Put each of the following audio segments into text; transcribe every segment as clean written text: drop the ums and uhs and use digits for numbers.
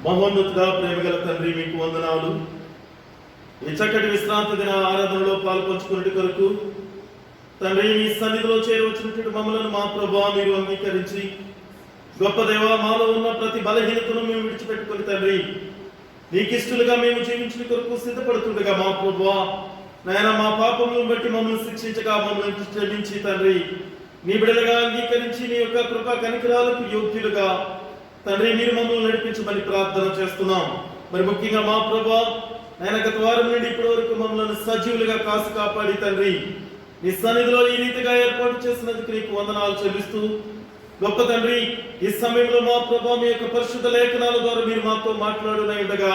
మహోన్నతుడా ప్రేమగల తండ్రి, మీకు వందనాలు. ఈ చక్కటి విశ్రాంతి దిన ఆరాధనలో పాల్పంచుకున్నటి కొరకు తండ్రి, మీ సన్నిధిలో చేరవచ్చినటువంటి మమ్మలను మా ప్రభువా మీరు అంగీకరించి, గొప్ప దేవ, మాలో ఉన్న ప్రతి బలహీనతను మేము విడిచిపెట్టుకుని తండ్రి, నీకిష్టలుగా మేము జీవించిన కొరకు సిద్ధపడుతుండగా మా ప్రభువా నాయన, మా పాపములను బట్టి మమ్మల్ని శిక్షించగా మమ్మల్ని క్షమించి తండ్రి, నీ బిడ్డలుగా అంగీకరించి నీ యొక్క కృపా కనికరాలకు యోగ్యులుగా తండ్రి మీరు మమ్మల్ని నడిపించమని ప్రార్థన చేస్తున్నాం. మరి ముఖ్యంగా మా ప్రభువా నాయన, గత వారం నుండి ఇప్పటి వరకు మమ్మల్ని సజీవులుగా కాసు కాపాడి తండ్రి, నీ సన్నిధిలో ఈ రీతిగా ఏర్పాటు చేసినందుకు నీకు వందనాలు చెల్లిస్తూ, గొప్ప తండ్రి, ఈ సమయంలో మా ప్రభువా మీ యొక్క పరిశుద్ధ లేఖనాల ద్వారా మీరు మాతో మాట్లాడునగా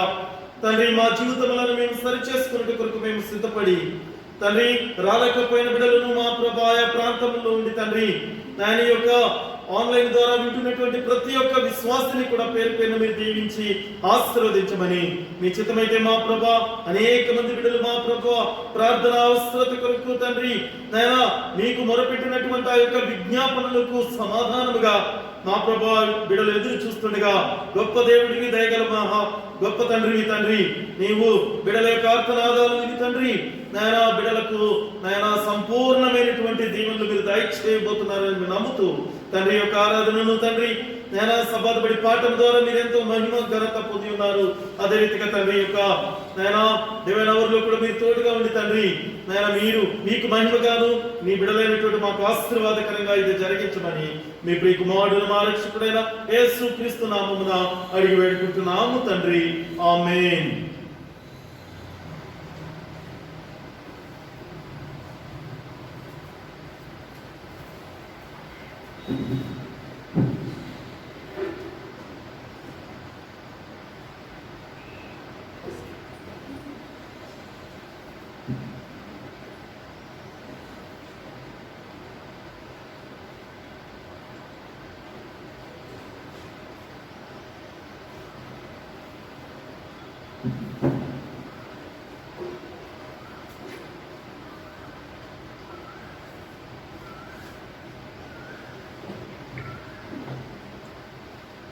తండ్రి, మా జీవితములను మేము సరి చేసుకునే కొరకు మేము సిద్ధపడి తండ్రి, రాలేకపోయిన బిడ్డలను మా ప్రభువా ఆయా ప్రాంతంలో ఉండి తండ్రి ఆయన యొక్క ఆన్లైన్ ద్వారా వింటున్నటువంటి ప్రతి ఒక్క విశ్వాసిని కూడా పేరు పేరున మీరు దీవించి ఆశీర్వదించమని, మీ చిత్తమైతే మా ప్రభువా అనేక మంది బిడ్డలు మా ప్రభువా ప్రార్థన అవసరత కొరకు తండ్రి నాయనా మీకు మొరపెట్టినటువంటి ఆ యొక్క విజ్ఞాపనలకు సమాధానముగా మా ప్రభువా బిడ్డలు ఎదురు చూస్తుండగా, గొప్ప దేవుడికి దయగల మహా గొప్ప తండ్రి తండ్రి, నీవు బిడ్డల యొక్క ఆర్తనాదాలు విని తండ్రి నాయనా బిడ్డలకు నాయనా సంపూర్ణమైనటువంటి దీవెనలు మీరు దయచేయబోతున్నారని మీరు నమ్ముతూ తండ్రి యొక్క ఆరాధనను తండ్రి నాయనా సబాధపడి పాఠం ద్వారా మీరు ఎంతో మహిమ ఘనత పొంది ఉన్నారు. అదే రీతిగా తండ్రి యొక్క నాయనా దేవనవర్లో కూడా మీరు తోడుగా ఉండి తండ్రి నాయనా మీరు మీకు మహిమగాను మీ బిడ్డలైనటువంటి మాకు ఆశీర్వాదకరంగా ఇది జరిగించమని మీ ప్రియ కుమారుడు మా రక్షకుడైన యేసు క్రీస్తు నామమున అడిగి వేడుకుంటున్నాము తండ్రి, ఆమేన్.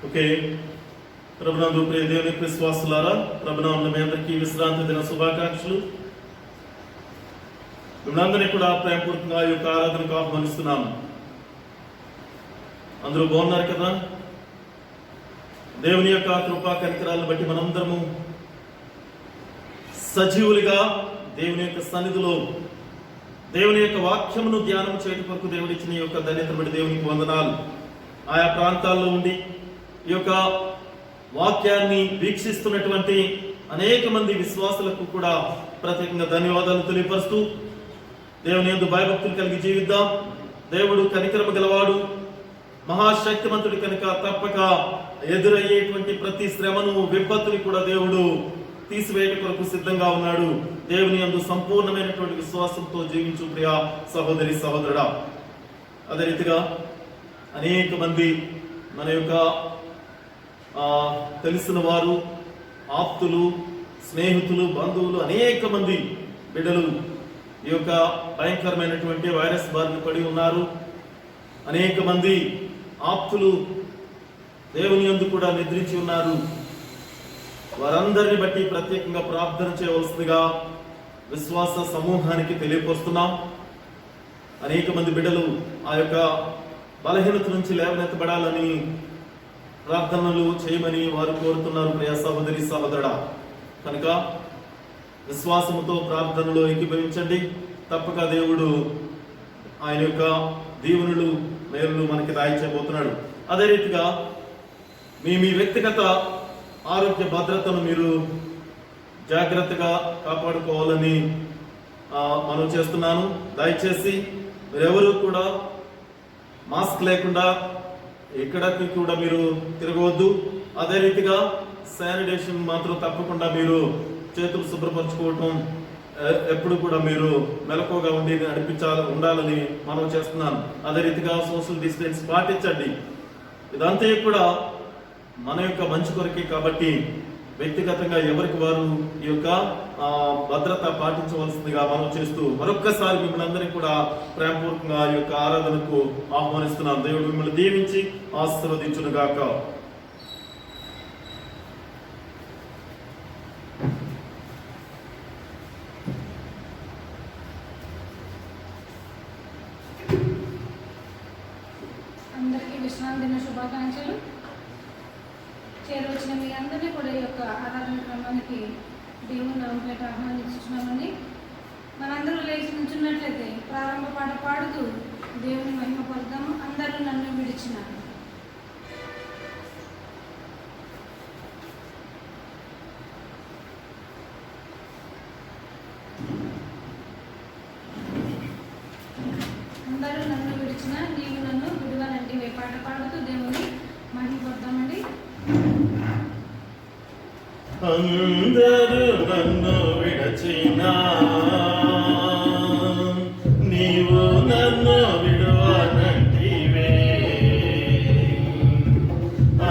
ఓకే, ప్రభునందు ప్రియ దేవుని విశ్వాసులారా, ప్రభునామమున మీ అందరికీ విశ్రాంతి దిన శుభాకాంక్షలు. మిమ్మల్ని కూడా ప్రేమపూర్వకంగా ఈ యొక్క ఆరాధనకు ఆహ్వానిస్తున్నాము. అందరూ బాగున్నారు కదా? దేవుని యొక్క కృపా కనికరాలను బట్టి మనందరము సజీవులుగా దేవుని యొక్క సన్నిధిలో దేవుని యొక్క వాక్యమును ధ్యానం చేయడం కొరకు దేవుడు ఇచ్చిన ఈ యొక్క ధన్యతను బట్టి దేవునికి వందనాలు. ఆయా ప్రాంతాల్లో ఉండి ఈ యొక్క వాక్యాన్ని వీక్షిస్తున్నటువంటి అనేక మంది విశ్వాసులకు కూడా ప్రత్యేకంగా ధన్యవాదాలు తెలియపరుస్తూ, దేవుని యందు భయభక్తులు కలిగి జీవిద్దాం. దేవుడు కనికరము గలవాడు, మహాశక్తిమంతుడు కనుక తప్పక ఎదురయ్యేటువంటి ప్రతి శ్రమను విపత్తుని కూడా దేవుడు తీసివేయడం కొరకు సిద్ధంగా ఉన్నాడు. దేవుని యందు సంపూర్ణమైనటువంటి విశ్వాసంతో జీవించు ప్రియ సహోదరి సహోదరుడా. అదే రీతిగా అనేక మంది మన యొక్క తెలిసిన వారు, ఆప్తులు, స్నేహితులు, బంధువులు అనేక మంది బిడ్డలు ఈ యొక్క భయంకరమైనటువంటి వైరస్ బారిన పడి ఉన్నారు. అనేక మంది ఆప్తులు దేవుని యందు కూడా నిద్రించి ఉన్నారు. వారందరిని బట్టి ప్రత్యేకంగా ప్రార్థన చేయవలసిందిగా విశ్వాస సమూహానికి తెలియపరుస్తున్నాం. అనేక మంది బిడ్డలు ఆ యొక్క బలహీనత నుంచి లేవనెత్తబడాలని ప్రార్థనలు చేయమని వారు కోరుతున్నారు ప్రియ సహోదరి సహోదరుడా. కనుక విశ్వాసముతో ప్రార్థనలో ఏకీభవించండి. తప్పక దేవుడు ఆయన యొక్క దీవెనలు మేలులు మనకి దాయిచేయబోతున్నాడు. అదే రీతిగా మీ వ్యక్తిగత ఆరోగ్య భద్రతను మీరు జాగ్రత్తగా కాపాడుకోవాలని మనం చేస్తున్నాను. దయచేసి మీరెవరు కూడా మాస్క్ లేకుండా ఎక్కడికి కూడా మీరు తిరగవద్దు. అదే రీతిగా శానిటేషన్ మాత్రం తప్పకుండా మీరు చేతులు శుభ్రపరచుకోవటం ఎప్పుడు కూడా మీరు మెలకువగా ఉండాలని మనం చేస్తున్నాను. అదే రీతిగా సోషల్ డిస్టెన్స్ పాటించండి. ఇదంతా కూడా మన యొక్క మంచి కొరకే కాబట్టి వ్యక్తిగతంగా ఎవరికి వారు ఈ యొక్క భద్రత పాటించవలసిందిగా మనం చేస్తూ మరొక్కసారి మిమ్మల్ని అందరినీ కూడా ప్రేమపూర్వకంగా ఈ యొక్క ఆరాధనకు ఆహ్వానిస్తున్నాం. దేవుడు మిమ్మల్ని దీవించి ఆశీర్వదించును గాక. అందరికీ విశ్రాంతి దిన శుభాకాంక్షలు. చేరవచ్చిన మీ అందరినీ కూడా ఈ యొక్క ఆరాధన క్రమానికి దేవుని నామమున ఆహ్వానించున్నామని మనందరూ లేచి నుంచున్నట్లయితే ప్రారంభ పాట పాడుతూ దేవుని మహిమపడతాము. అందరూ నన్ను విడిచిన అందరూ నన్ను విడిచిన నీవు నన్ను విడువనండి పాట పాడుతూ దేవుని మహిమపడతామండి. అందరూ నన్ను విడచినా నీవు నన్ను విడువనంటివే.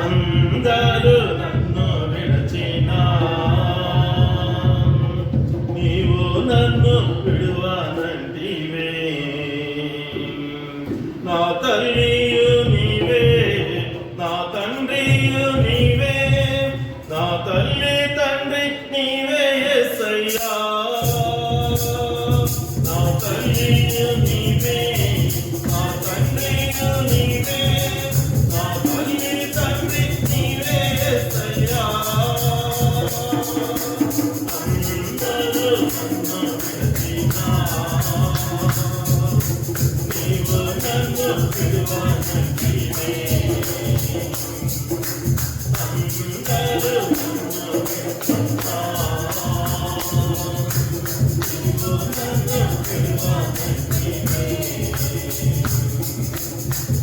అందరూ నన్ను విడచినా నీవు నన్ను విడువనంటివే. నా తల్లియు నీవే, నా తండ్రియు నీవే, నా తల్లి తండ్రి నీవే యేసయ్యా. నా తల్లియు నీవే, నా తండ్రియు నీవే, నా తల్లి తండ్రి నీవే యేసయ్యా. అందరూ నన్ను విడచినా నీవు నన్ను విడువనంటివే. అందరూ నన్ను విడచినా నీవు నన్ను విడువనంటివే.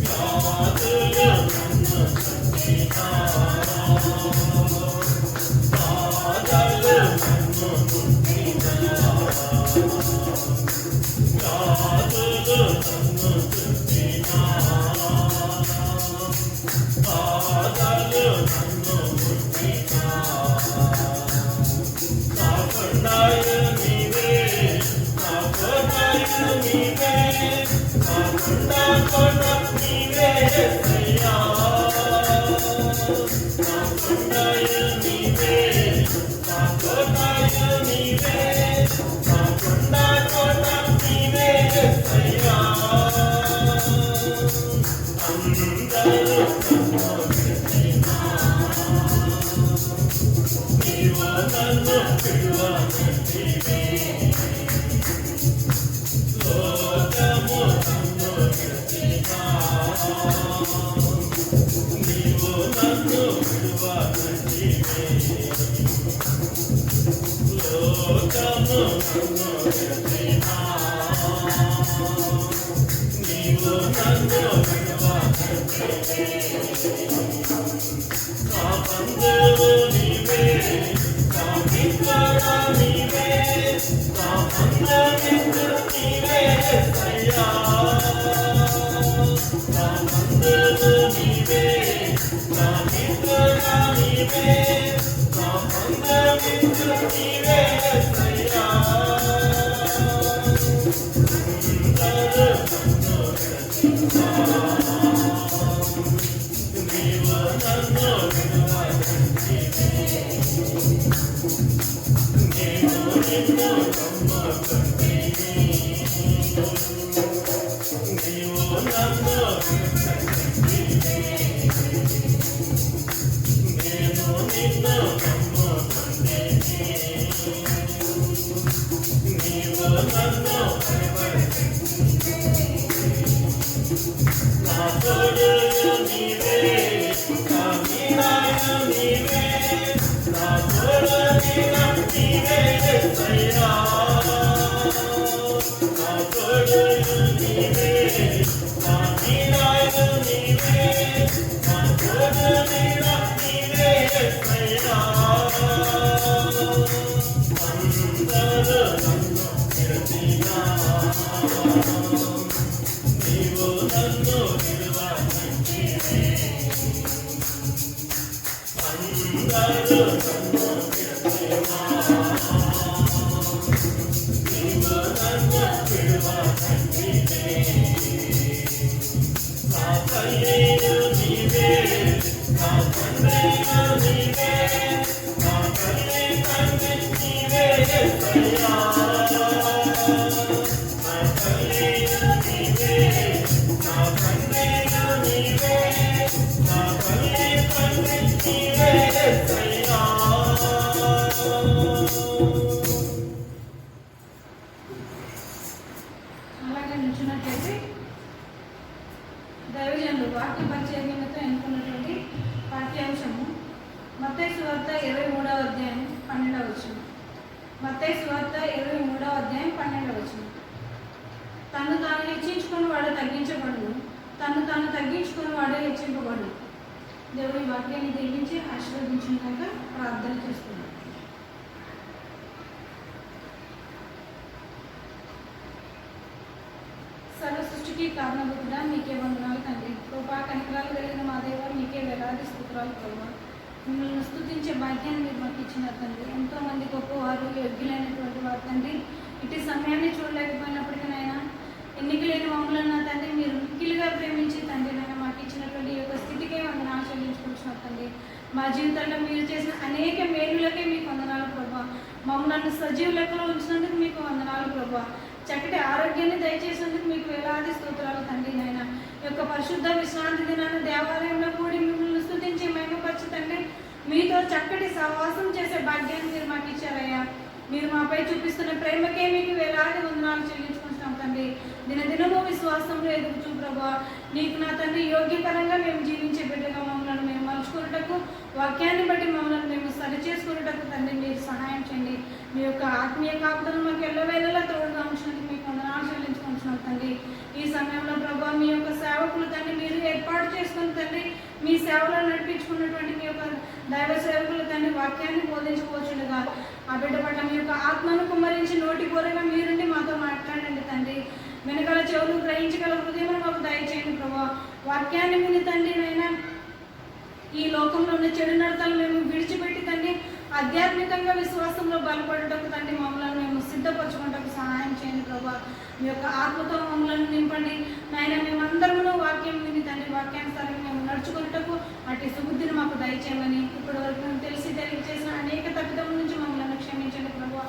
వ్యాధులు నన్ను చంపినా, బాధలు నన్ను ముట్టినా, వ్యాధులు నన్ను చంపినా, బాధలు నన్ను ముట్టినా, నా కొండాయు నీవే, నా కోటాయు నీవే, నా కొండ నీవే యేసయ్యా. నా కొండాయు నీవే, నా కోటాయు నీవే, నా కొండ నీవే యేసయ్యా. అందరూ నన్ను విడచినా నీవు నన్ను విడువనంటివే. లోకము నన్ను విడచినా నీవు నన్ను విడువనంటివే. లోకము నన్ను విడచినా నీవు నన్ను విడువనంటివే. నా బంధువు నీవే, నా మిత్రుడా నీవే, నా బంధుమిత్రుడు నీవే యేసయ్యా. నా బంధువు నీవే, నా మిత్రుడా నీవే, నా బంధుమిత్రుడు నీవే యేసయ్యా. అందరూ నన్ను విడచినా నీవు నన్ను విడువనంటివే. నేను నిన్ను నమ్మకంటిని, నీవు నన్ను విడవనంటివే. నేను నిన్ను నమ్మకంటిని, నీవు నన్ను విడవనంటివే. నా తోడుయు నీవే, నా నీడాయు నీవే, నా తోడు నీడ నీవే యేసయ్యా. నీవే నా నీడాయ నీవే నా తోడు నీడ నీవే యేసయ్యా అందరూ నన్ను విడిచినా నీవు నన్ను విడువనంటివే అందరూ నన్ను విడిచినా నీవు నన్ను విడువనంటివే నా తల్లియు నీవే నా తండ్రియు నీవే నా తల్లి తండ్రి నీవే యేసయ్యా నా తల్లియు నీవే నా తండ్రియు నీవే నా తల్లి తండ్రి నీవే యేసయ్యా అలాగే నిల్చున్నట్లయితే దైవజనులు వాక్య పరిచయంతో ఎన్నుకున్నటువంటి పాఠ్యాంశము మత్తయి సువార్త 23వ అధ్యాయం 12వ వచనం. మత్తయి సువార్త 23వ అధ్యాయం 12వ వచనం. తను తాను హెచ్చించుకుని వాడు తగ్గించబడును, తను తాను తగ్గించుకుని వాడు హెచ్చింపబడును. దేవుడి వాక్యాన్ని దీవించి ఆశీర్వదించినాక ప్రార్థన చేస్తున్నాను. సర్వ సృష్టికి కారణభూతుడా మీకే వందనాలు తండ్రి. కృపా కనికరాలు కలిగిన మా దేవ మీకే వేలాది స్తోత్రాలు ప్రభావ. మిమ్మల్ని స్తుతించే భాగ్యాన్ని మీరు మాకు ఇచ్చినారు తండ్రి. ఎంతోమంది గొప్పవారు యోగ్యులైనటువంటి వారు తండ్రి ఇటు సమయాన్ని చూడలేకపోయినప్పటికీనైనా ఎన్నికలేని మమ్మల్ని నా తండ్రి మీరు మిక్కిలిగా ప్రేమించి తండ్రి నైనా మాకు ఇచ్చినటువంటి ఈ యొక్క స్థితికే వందనాలు చెల్లించుకుంటున్నారు తండ్రి. మా జీవితంలో మీరు చేసిన అనేక మేలులకే మీకు వందనాలు ప్రభా. మమ్మల్ని సజీవ లెక్కలో ఉంచినందుకు మీకు వందనాలు ప్రభా. చక్కటి ఆరోగ్యాన్ని దయచేసినందుకు మీకు వేలాది స్తోత్రాలు తండ్రి నాయన. ఈ యొక్క పరిశుద్ధ విశ్రాంతి దినాన్ని దేవాలయంలో కూడి మిమ్మల్ని స్తుతించి మహిమపరచు తండ్రి. మీతో చక్కటి సహవాసం చేసే భాగ్యాన్ని మీరు మాకు ఇచ్చారయ్యా. మీరు మాపై చూపిస్తున్న ప్రేమకే మీకు వేలాది వందనాలు చెల్లించుకుంటున్నాం తండ్రి. దినదినము విశ్వాసంలో ఎదుగుచూ ప్రభా నీకు నా తండ్రి యోగ్యకరంగా మేము జీవించే బిడ్డగా మమ్మల్ని మేము మలుచుకున్నటకు వాక్యాన్ని బట్టి మమ్మల్ని మేము సరిచేసుకున్నటకు తండ్రి మీరు సహాయం చేయండి. మీ యొక్క ఆత్మీయ కాపుదలను మాకు ఎల్లవేళలా తోడుగా ఉంచినందుకు మీకు వందనాలు చెల్లించుకుంటున్నాం తండ్రి. ఈ సమయంలో ప్రభా మీ యొక్క సేవకులు తండ్రి మీరు ఏర్పాటు చేసుకుని తండ్రి మీ సేవలో నడిపించుకున్నటువంటి మీ యొక్క దైవ సేవకులు తండ్రి వాక్యాన్ని బోధించుకోవచ్చుగా ఆ బిడ్డ పట్ల మీ యొక్క ఆత్మను కుమ్మరించి నోటి కోరగా మీరుండి మాతో మాట్లాడండి తండ్రి. వెనకాల చెవులు గ్రహించగల హృదయం మాకు దయచేయండి ప్రభా. వాక్యాన్ని విని తండ్రి నైనా ఈ లోకంలో ఉన్న చెడు నడతలు మేము విడిచిపెట్టి తండ్రి ఆధ్యాత్మికంగా విశ్వాసంలో బలపడటకు తండ్రి మమ్మల్ని మేము సిద్ధపరచుకుంటకు సహాయం చేయండి ప్రభా. మీ యొక్క ఆత్మతో మమ్మల్ని నింపండి నాయన. మేమందరము వాక్యం విని తండ్రి వాక్యానుసారంగా మేము నడుచుకున్నటకు అటు సుబుద్ధిని మాకు దయచేయమని ఇప్పటి వరకు మేము తెలిసి తెలియజేసిన అనేక తప్పిదముల నుంచి మమ్మల్ని క్షమించండి ప్రభా.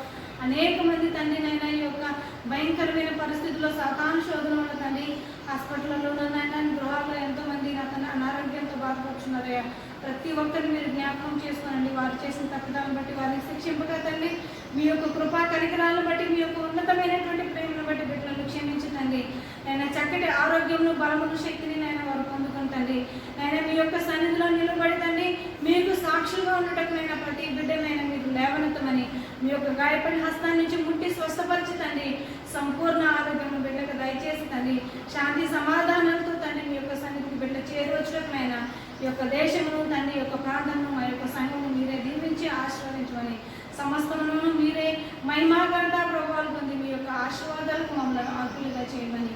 అనేక మంది తండ్రి నైనా ఈ యొక్క భయంకరమైన పరిస్థితుల్లో సాతాను శోధన వల్ల తండ్రి హాస్పిటల్లో నైనా గృహాల్లో ఎంతోమంది అతను అనారోగ్యంతో బాధపడుతున్నారయ్యా. ప్రతి ఒక్కరిని మీరు జ్ఞాపకం చేసుకోనండి. వారు చేసిన తప్పిదాలను బట్టి వారిని శిక్షింపగా తండ్రి మీ యొక్క కృపా కనికరాలను బట్టి మీ యొక్క ఉన్నతమైనటువంటి ప్రేమను బట్టి బిడ్డలను క్షమించండి. నేను చక్కటి ఆరోగ్యమును బలమును శక్తిని నేను వారు పొందుకుంటండి. నేను మీ యొక్క సన్నిధిలో నిలబడి తండ్రి మీకు సాక్షులుగా ఉండటం నైనా ప్రతి బిడ్డనైనా మీరు లేవనెత్తమని మీ యొక్క గాయపడిన హస్తాన్ని నుంచి ముట్టి స్వస్థపరచుతండి. సంపూర్ణ ఆరోగ్యం బిడ్డకు దయచేసి తండ్రి శాంతి సమాధానాలతో తండ్రి మీ యొక్క సన్నిధికి బిడ్డ చేరువచ్చుటకునైనా ఈ యొక్క దేశమును తండ్రి యొక్క ప్రాంతమును మా యొక్క సంఘమును మీరే దీవించి ఆశీర్వదించమని సమస్తమును మీరే మహిమాగంట ప్రభావాలు పొంది మీ యొక్క ఆశీర్వాదాలకు మమ్మల్ని ఆకులుగా చేయమని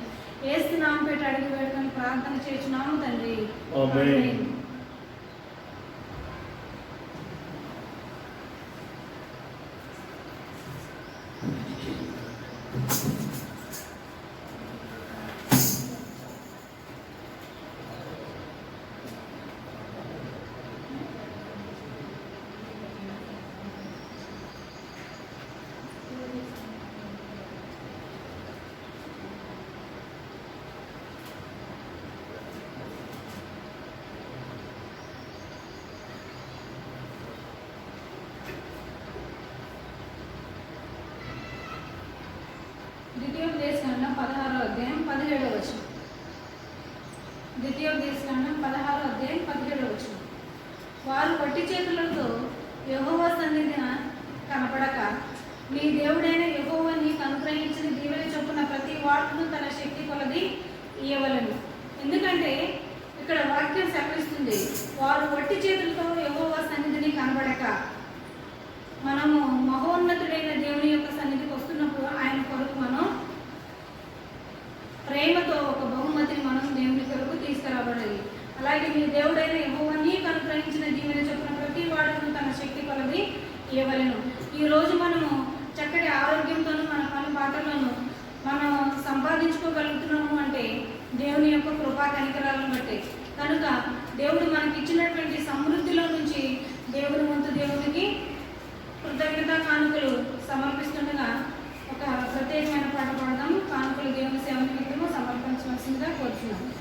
యేసు నామమున పెట్టి అడిగి వేడుకొని ప్రార్థన చేస్తున్నాము తండ్రి. ఆమేన్. ద్వితీయోపదేశకాండం 16వ అధ్యాయం 17వ వచనం. ద్వితీయోపదేశకాండం 16వ అధ్యాయం 17వ వచనం. వారు వట్టి చేతులతో యెహోవా సన్నిధిన కనపడక నీ దేవుడైన యెహోవా నీకు అనుగ్రహించిన దీవెన చొప్పున ప్రతి వాడును తన శక్తి కొలది ఇవ్వవలెను. ఎందుకంటే ఇక్కడ వాక్యం సెలవిస్తుంది, వారు వట్టి చేతులతో యెహోవా సన్నిధిని కనబడక. మనము మహోన్నతుడైన దేవుని యొక్క సన్నిధికి వస్తున్నప్పుడు ఆయన కొరకు మనం ప్రేమతో ఒక బహుమతిని మనం దేవుని కొరకు తీసుకురాబడాలి. అలాగే మీ దేవుడైన యెహోవా నీకు అనుగ్రహించిన దీవెన చొప్పున ప్రతి వాడును తన శక్తి కొలది ఇవ్వవలెను. ఈరోజు మనము చక్కటి ఆరోగ్యంతోనూ మన పని పాటలను మనం సంపాదించుకోగలుగుతున్నాము అంటే దేవుని యొక్క కృపా కనికరాలను బట్టి. కనుక దేవుడు మనకి ఇచ్చినటువంటి సమృద్ధిలో నుంచి దేవుని వంతు దేవునికి కృతజ్ఞతా కానుకలు సమర్పిస్తుండగా ఒక ప్రత్యేకమైన పాట పాడదాము. కానుకలు దేవుని సేవ నిమిత్తము సమర్పించవలసిందిగా కోరుచున్నాము.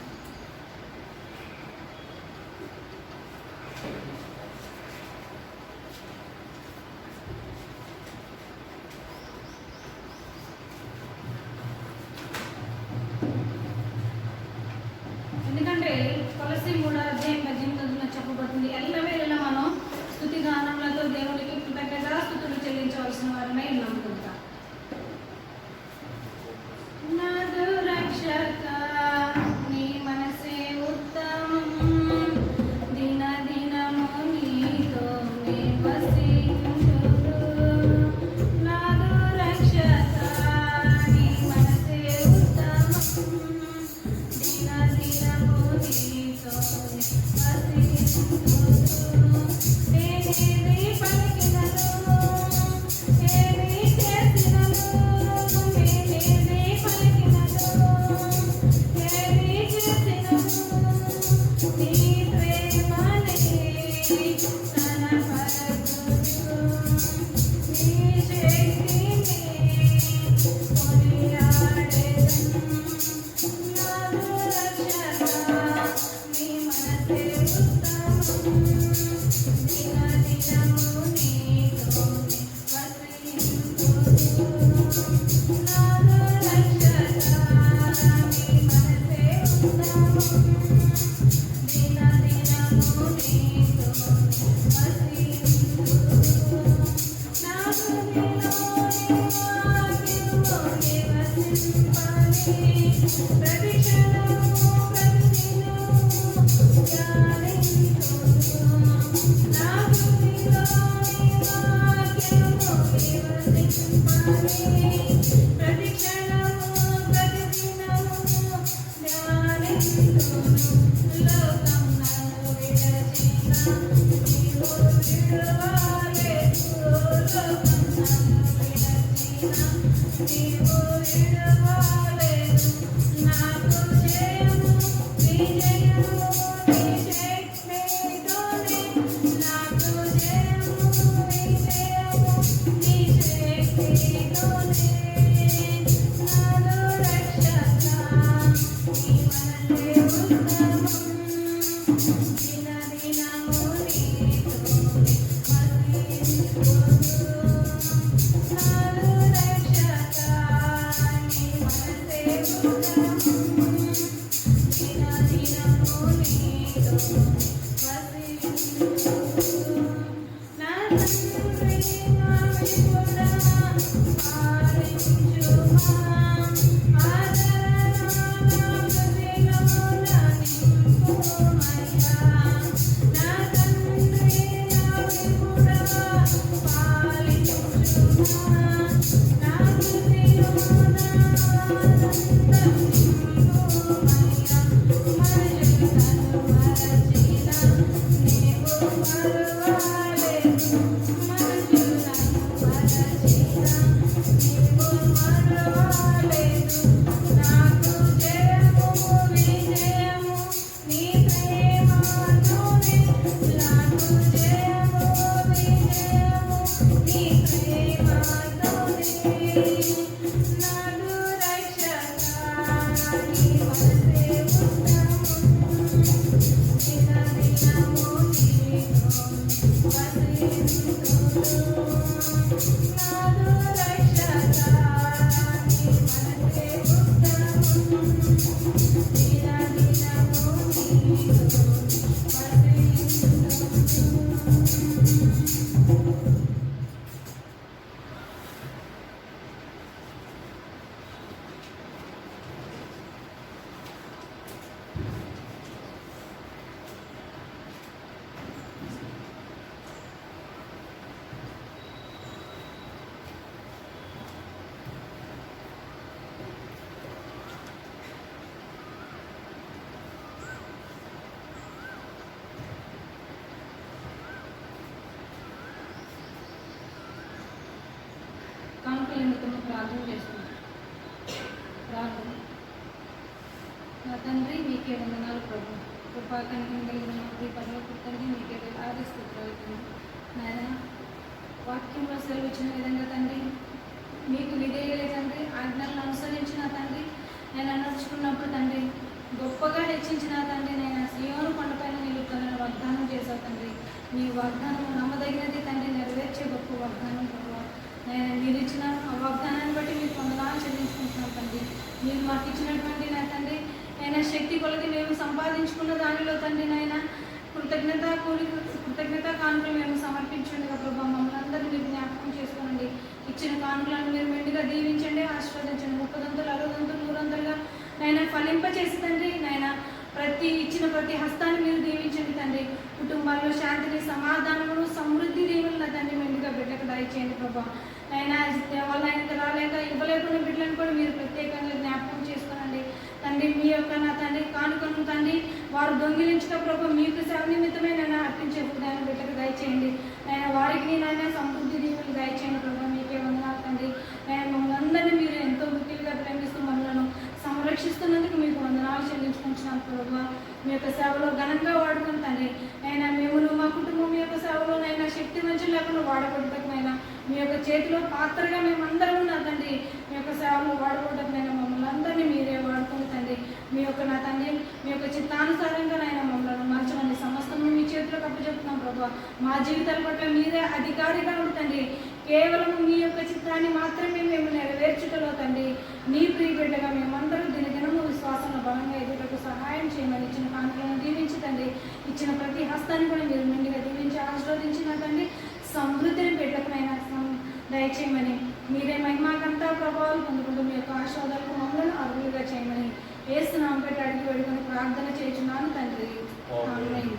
ఎందుకంటే కొలస్సీ 3:18 చెప్పబడుతుంది, ఎల్లవేళలా మనం స్తుతి గానములతో దేవునికి కృతజ్ఞతాస్తుతులు చెల్లించవలసిన వారమై ఉన్నాం. కనుక నాదు రక్షక నీ మనసే ఉత్తమం, దిన దినము నీతో నే వసించుదు. నాదు రక్షక నీ మనసే ఉత్తమం, దిన దినము నీతో నే వసించుదు. ఏది పలికినను ఏది చేసినను, ఏది పలికినను ఏది చేసినను, నీ ప్రేమనే కనపరచుచు, నీ శక్తిని కొనియాడెదను. నాదు రక్షక నీ మనసే ఉత్తమం, దిన దినము నీతో వసించుదు. నాదు రక్షక నీ మనసే ఉత్తమం, దిన దినము నీతో వసించుదు. నాకు నీలోని వాక్యము నివసింపని, ప్రతి క్షణము ప్రతిదినము ధ్యానించుదు. నాకు నీలోని వాక్యము నివసింపని, ప్రతి క్షణము ప్రతిదినము ధ్యానించుదు. లోకం నన్ను విడచిన నీవు విడువలేదు, లోకం నన్ను విడచిన నీవు విడువలేదు. నాకు జయము విజయము నీ శక్తితోనే, నాకు జయము విజయము నీ శక్తితోనే. నాదు రక్షక నీ మనసే ఉత్తమం, దిన దినము నీతో వసించుదు. నాదు రక్షక నీ మనసే ఉత్తమం, దిన దినము నీతో వసించుదు. నా తండ్రి నా విపుడా పాలించుమా, ఆదరణ నా హృదయమున నింపుమయ్యా. నా తండ్రి నా విపుడా పాలించుమా, నా హృదయమున ఆనందం నింపుమయ్యా. మరులను మరచిన నీవు మరువలేదు, మరులను మరచిన నీవు మరువలేదు. నాకు జయము విజయము నీ ప్రేమతోనే, నాకు జయము విజయము నీ ప్రేమతోనే. నాదు రక్షక నీ మనసే ఉత్తమం, దిన దినము నీతో వసించుదు. నాదు రక్షక నీ మనసే ఉత్తమం, దిన దినము నీతో వసించుదు. ప్రార్థన చేస్తున్నాను. ప్రార్థన. నా తండ్రి మీకే వందనాలు ప్రభు. కృపా కనికరం కలిగిన మా ప్రియ పరలోకపు తండ్రి మీకే వేలాది స్తోత్రాలు తండ్రి. నాయన వాక్యంలో సెలవిచ్చిన విధంగా తండ్రి మీకు విధేయులే తండ్రి, ఆజ్ఞలను అనుసరించిన తండ్రి నేను నడుచుకున్నప్పుడు తండ్రి గొప్పగా హెచ్చించిన తండ్రి నేను సియోను కొండపైన నిలుపుతానని వాగ్దానం చేశావు తండ్రి. మీ వాగ్దానం నమ్మదగినది తండ్రి, నెరవేర్చే గొప్ప వాగ్దానం ప్రభు. నేను మీరు ఇచ్చిన ఆ వాగ్దానాన్ని బట్టి మీకు వందనాలు చెల్లించుకుంటున్నాం తండ్రి. మీరు మాకు ఇచ్చినటువంటి నా తండ్రి అయినా శక్తి కొలది మేము సంపాదించుకున్న దానిలో తండ్రి నాయన కృతజ్ఞత కానుకలు మేము సమర్పించండి ప్రభావ. మమ్మల్ని అందరినీ మీరు జ్ఞాపకం చేసుకోండి. ఇచ్చిన కానుకలను మీరు మెండుగా దీవించండి, ఆశీర్వదించండి. 30 60 100 నాయన ఫలింపచేసి తండ్రి నాయన ఇచ్చిన ప్రతి హస్తాన్ని మీరు దీవించండి తండ్రి. కుటుంబాల్లో శాంతిని, సమాధానమును, సమృద్ధి దీవులను తండ్రి మెండుగా బిడ్డకు దయచేయండి ప్రభావ. అయినా వాళ్ళ ఆయనకు రాలేక ఇవ్వలేకున్న బిడ్డలను కూడా మీరు ప్రత్యేకంగా జ్ఞాపకం చేసుకోనండి తండ్రి. మీ యొక్క నా తండ్రి కానుకను తండ్రి వారు దొంగిలించక ప్రభు మీకు సేవ నిమిత్తమే నేను అర్పించే హృదయాన్ని బిడ్డకు దయచేయండి. ఆయన వారికి నాయన సమృద్ధి దీవులు దయచేయండి ప్రభు. మీకే వందనాలు తండ్రి. ఆయన మమ్మల్ని అందరినీ మీరు ఎంతో ముఖ్యంగా ప్రేమిస్తూ మనలను సంరక్షిస్తున్నందుకు మీకు వందనాలు చెల్లించుకుంటున్నాం ప్రభు. మీ యొక్క సేవలో ఘనంగా వాడుకుని తండ్రి అయినా మేము మా కుటుంబం మీ యొక్క సేవలో నైనా శక్తి మంచి లేకుండా వాడబడటకునైనా మీ యొక్క చేతిలో పాత్రగా మేమందరం ఉన్నా తండ్రి. మీ యొక్క సేవలో వాడబడటకునైనా మమ్మల్ని అందరినీ మీరే వాడుకుని తండ్రి. మీ యొక్క నా తండ్రి మీ యొక్క చిత్తానుసారంగా నైనా మమ్మల్ని మార్చమని సమస్తము మీ చేతిలోకి అప్పచెప్తున్నాం ప్రభు. మా జీవితాల పట్ల మీరే అధికారిగా ఉంటుంది. కేవలం మీ యొక్క చిత్తాన్ని మాత్రమే మేము నెరవేర్చుటలో తండ్రి నీ ప్రియ బిడ్డగా మేమందరూ దినదినము విశ్వాసంలో బలంగా ఎదుటకు సహాయం చేయమని ఇచ్చిన కానుకలను దీవించి తండ్రి ఇచ్చిన ప్రతి హస్తాన్ని కూడా మీరు మెండుగా దీవించి ఆశీర్వదించిన తండ్రి సమృద్ధిని బిడ్డకునైనా దయచేయమని మీరే మహిమాకంతా ప్రభావాలు పొందుకుంటూ మీ యొక్క ఆశీర్వాదాలకు మమ్మల్ని అర్హులుగా చేయమని యేసు నామమున పెట్టి అడిగి వేడుకొని ప్రార్థన చేస్తున్నాను తండ్రి. ఆమేన్.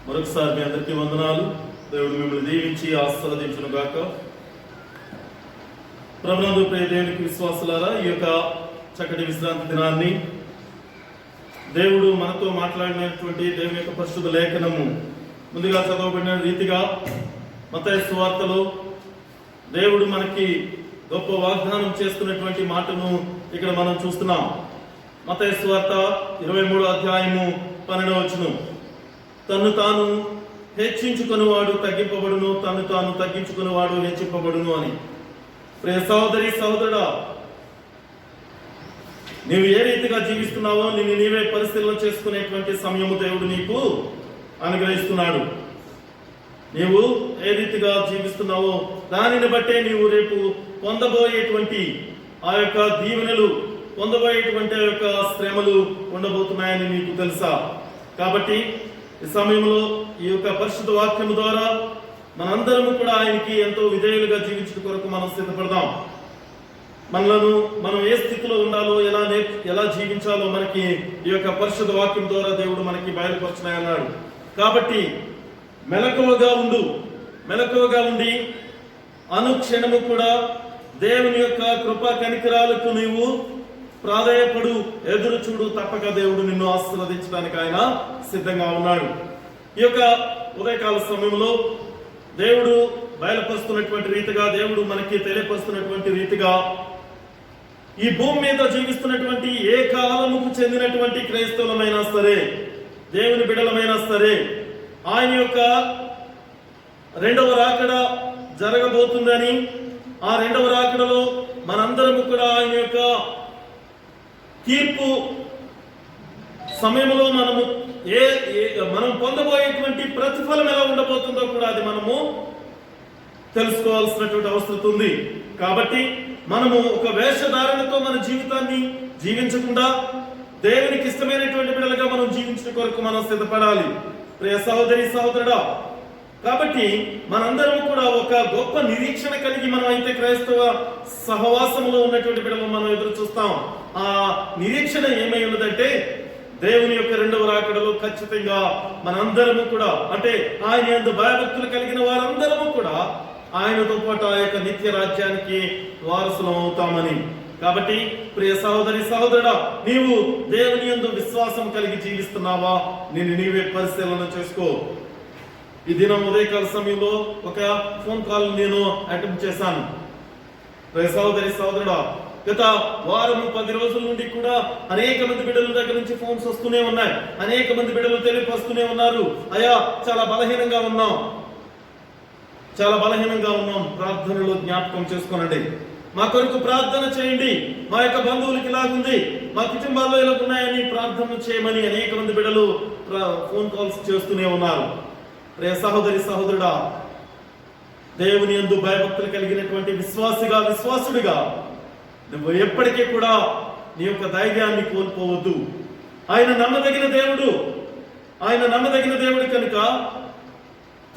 మరొకసారి మీ అందరికీ వందనాలు. దేవుడు మిమ్మల్ని దీవించి ఆశీర్వదించును గాక. ప్రభునందు ప్రియ దేవునికి విశ్వాసులారా, ఈ యొక్క చక్కటి విశ్రాంతి దినాన్ని దేవుడు మనతో మాట్లాడినటువంటి దేవుని యొక్క పరిశుద్ధ లేఖనము ముందుగా చదవబడిన రీతిగా మత్తయి సువార్తలో దేవుడు మనకి గొప్ప వాగ్దానం చేస్తున్నటువంటి మాటను ఇక్కడ మనం చూస్తున్నాం. మత్తయి సువార్త 23వ అధ్యాయము 12వ వచనం. తన్ను తాను హెచ్చించుకునేవాడు తగ్గింపబడును, తన్ను తాను తగ్గించుకునేవాడు హెచ్చింపబడును అని. ప్రియ సహోదరి సహోదరుడా, నీవు ఏ రీతిగా జీవిస్తున్నావో నిన్ను నీవే పరిశీలన చేసుకునేటువంటి సమయము దేవుడు నీకు అనుగ్రహిస్తున్నాడు. నీవు ఏ రీతిగా జీవిస్తున్నావో దానిని బట్టే నీవు రేపు పొందబోయేటువంటి ఆ యొక్క దీవెనలు, పొందబోయేటువంటి ఆ యొక్క శ్రమలు ఉండబోతున్నాయని నీకు తెలుసా? కాబట్టి ఈ సమయంలో ఈ యొక్క పరిశుద్ధ వాక్యము ద్వారా మనందరము కూడా ఆయనకి ఎంతో విధేయులుగా జీవించడం కొరకు మనం సిద్ధపడదాం. మనలను మనం ఏ స్థితిలో ఉండాలో, ఎలా జీవించాలో మనకి ఈ యొక్క పరిశుద్ధ వాక్యం ద్వారా దేవుడు మనకి బయలుపరచున్నాయన్నాడు. కాబట్టి మెలకువగా ఉండి అనుక్షణము కూడా దేవుని యొక్క కృపా కనికరాలకు నీవు ప్రాధాయపడు, ఎదురు చూడు. తప్పక దేవుడు నిన్ను ఆశీర్వదించడానికి ఆయన సిద్ధంగా ఉన్నాడు. ఈ యొక్క ఉదయకాల సమయంలో దేవుడు బయలుపరుస్తున్నటువంటి రీతిగా, దేవుడు మనకి తెలియపరుస్తున్నటువంటి రీతిగా ఈ భూమి మీద జీవిస్తున్నటువంటి ఏ కాలముకు చెందినటువంటి క్రైస్తవులమైనా సరే, దేవుని బిడ్డలమైనా సరే, ఆయన యొక్క రెండవ రాకడ జరగబోతుందని, ఆ రెండవ రాకడలో మనందరము కూడా ఆయన యొక్క తీర్పు సమయంలో మనం పొందబోయేటువంటి ప్రతిఫలం ఎలా ఉండబోతుందో కూడా అది మనము తెలుసుకోవాల్సినటువంటి అవసరం ఉంది. కాబట్టి మనము ఒక వేషధారణతో మన జీవితాన్ని జీవించకుండా దేవునికి ఇష్టమైనటువంటి బిడ్డలుగా మనం జీవించడం కొరకు మనం సిద్ధపడాలి. ప్రియ సహోదరి సహోదరుడా, కాబట్టి మనందరం కూడా ఒక గొప్ప నిరీక్షణ కలిగి మనం అయితే క్రైస్తవ సహవాసంలో ఉన్నటువంటి బిడ్డలు మనం ఎదురు చూస్తాం. ఆ నిరీక్షణ ఏమై ఉన్నదంటే దేవుని యొక్క రెండవ రాకడలో ఖచ్చితంగా మనందరము కూడా, అంటే ఆయన యందు భయభక్తులు కలిగిన వారందరము కూడా ఆయనతో పాటు ఆ యొక్క నిత్య రాజ్యానికి వారసులం అవుతామని. కాబట్టి ప్రియ సహోదరి సహోదరుడా, నీవు దేవుని యందు విశ్వాసం కలిగి జీవిస్తున్నావా? నీవే పరిశీలన చేసుకో. ఈ దినం ఉదయకాల సమయంలో ఒక ఫోన్ కాల్ నేను అటెంప్ట్ చేశాను. ప్రియ సహోదరి సహోదరుడా, గత వారము 10 రోజుల నుండి కూడా అనేక మంది బిడ్డల దగ్గర నుంచి ఫోన్స్ వస్తూనే ఉన్నాయి. అనేక మంది బిడ్డలు తెలియపరుస్తూనే ఉన్నారు, అయ్యా చాలా బలహీనంగా ఉన్నాం, ప్రార్థనలో జ్ఞాపకం చేసుకోనండి, మా కొరకు ప్రార్థన చేయండి, మా యొక్క బంధువులకి ఇలాగుంది, మా కుటుంబాల్లో ఇలా ఉన్నాయని ప్రార్థన చేయమని అనేక మంది బిడ్డలు ఫోన్ కాల్స్ చేస్తూనే ఉన్నారు. రే సహోదరి సహోదరుడా, దేవుని యందు భయభక్తులు కలిగినటువంటి విశ్వాసుడిగా నువ్వు ఎప్పటికీ కూడా నీ యొక్క ధైర్యాన్ని కోల్పోవద్దు. ఆయన నమ్మదగిన దేవుడు కనుక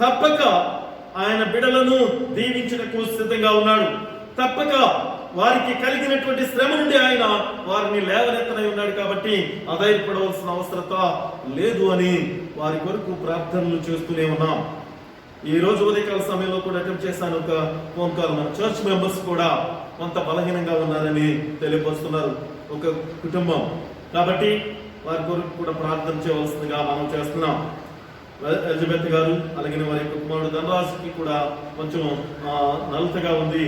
తప్పక ఆయన బిడ్డలను దీవించడానికి సిద్ధంగా ఉన్నాడు. తప్పక వారికి కలిగినటువంటి శ్రమ నుండి ఆయన వారిని లేవనెత్తనై ఉన్నాడు. కాబట్టి అధైర్యపడవలసిన అవసరత లేదు అని వారి కొరకు ప్రార్థనలు చేస్తూనే ఉన్నాం. ఈ రోజు ఉదయకాల సమయంలో కూడా అటెంప్ట్ చేశాను ఒక ఫోన్ కాల్. మన చర్చ్ మెంబర్స్ కూడా కొంత బలహీనంగా ఉన్నారని తెలియపరుస్తున్నారు, ఒక కుటుంబం. కాబట్టి వారి కొరకు కూడా ప్రార్థన చేయవలసిందిగా మనం చేస్తున్నాం. ఎలిజబెత్ గారు అలాగే వారి యొక్క కుమారుడు ధనరాజుకి కూడా కొంచెం నలతగా ఉంది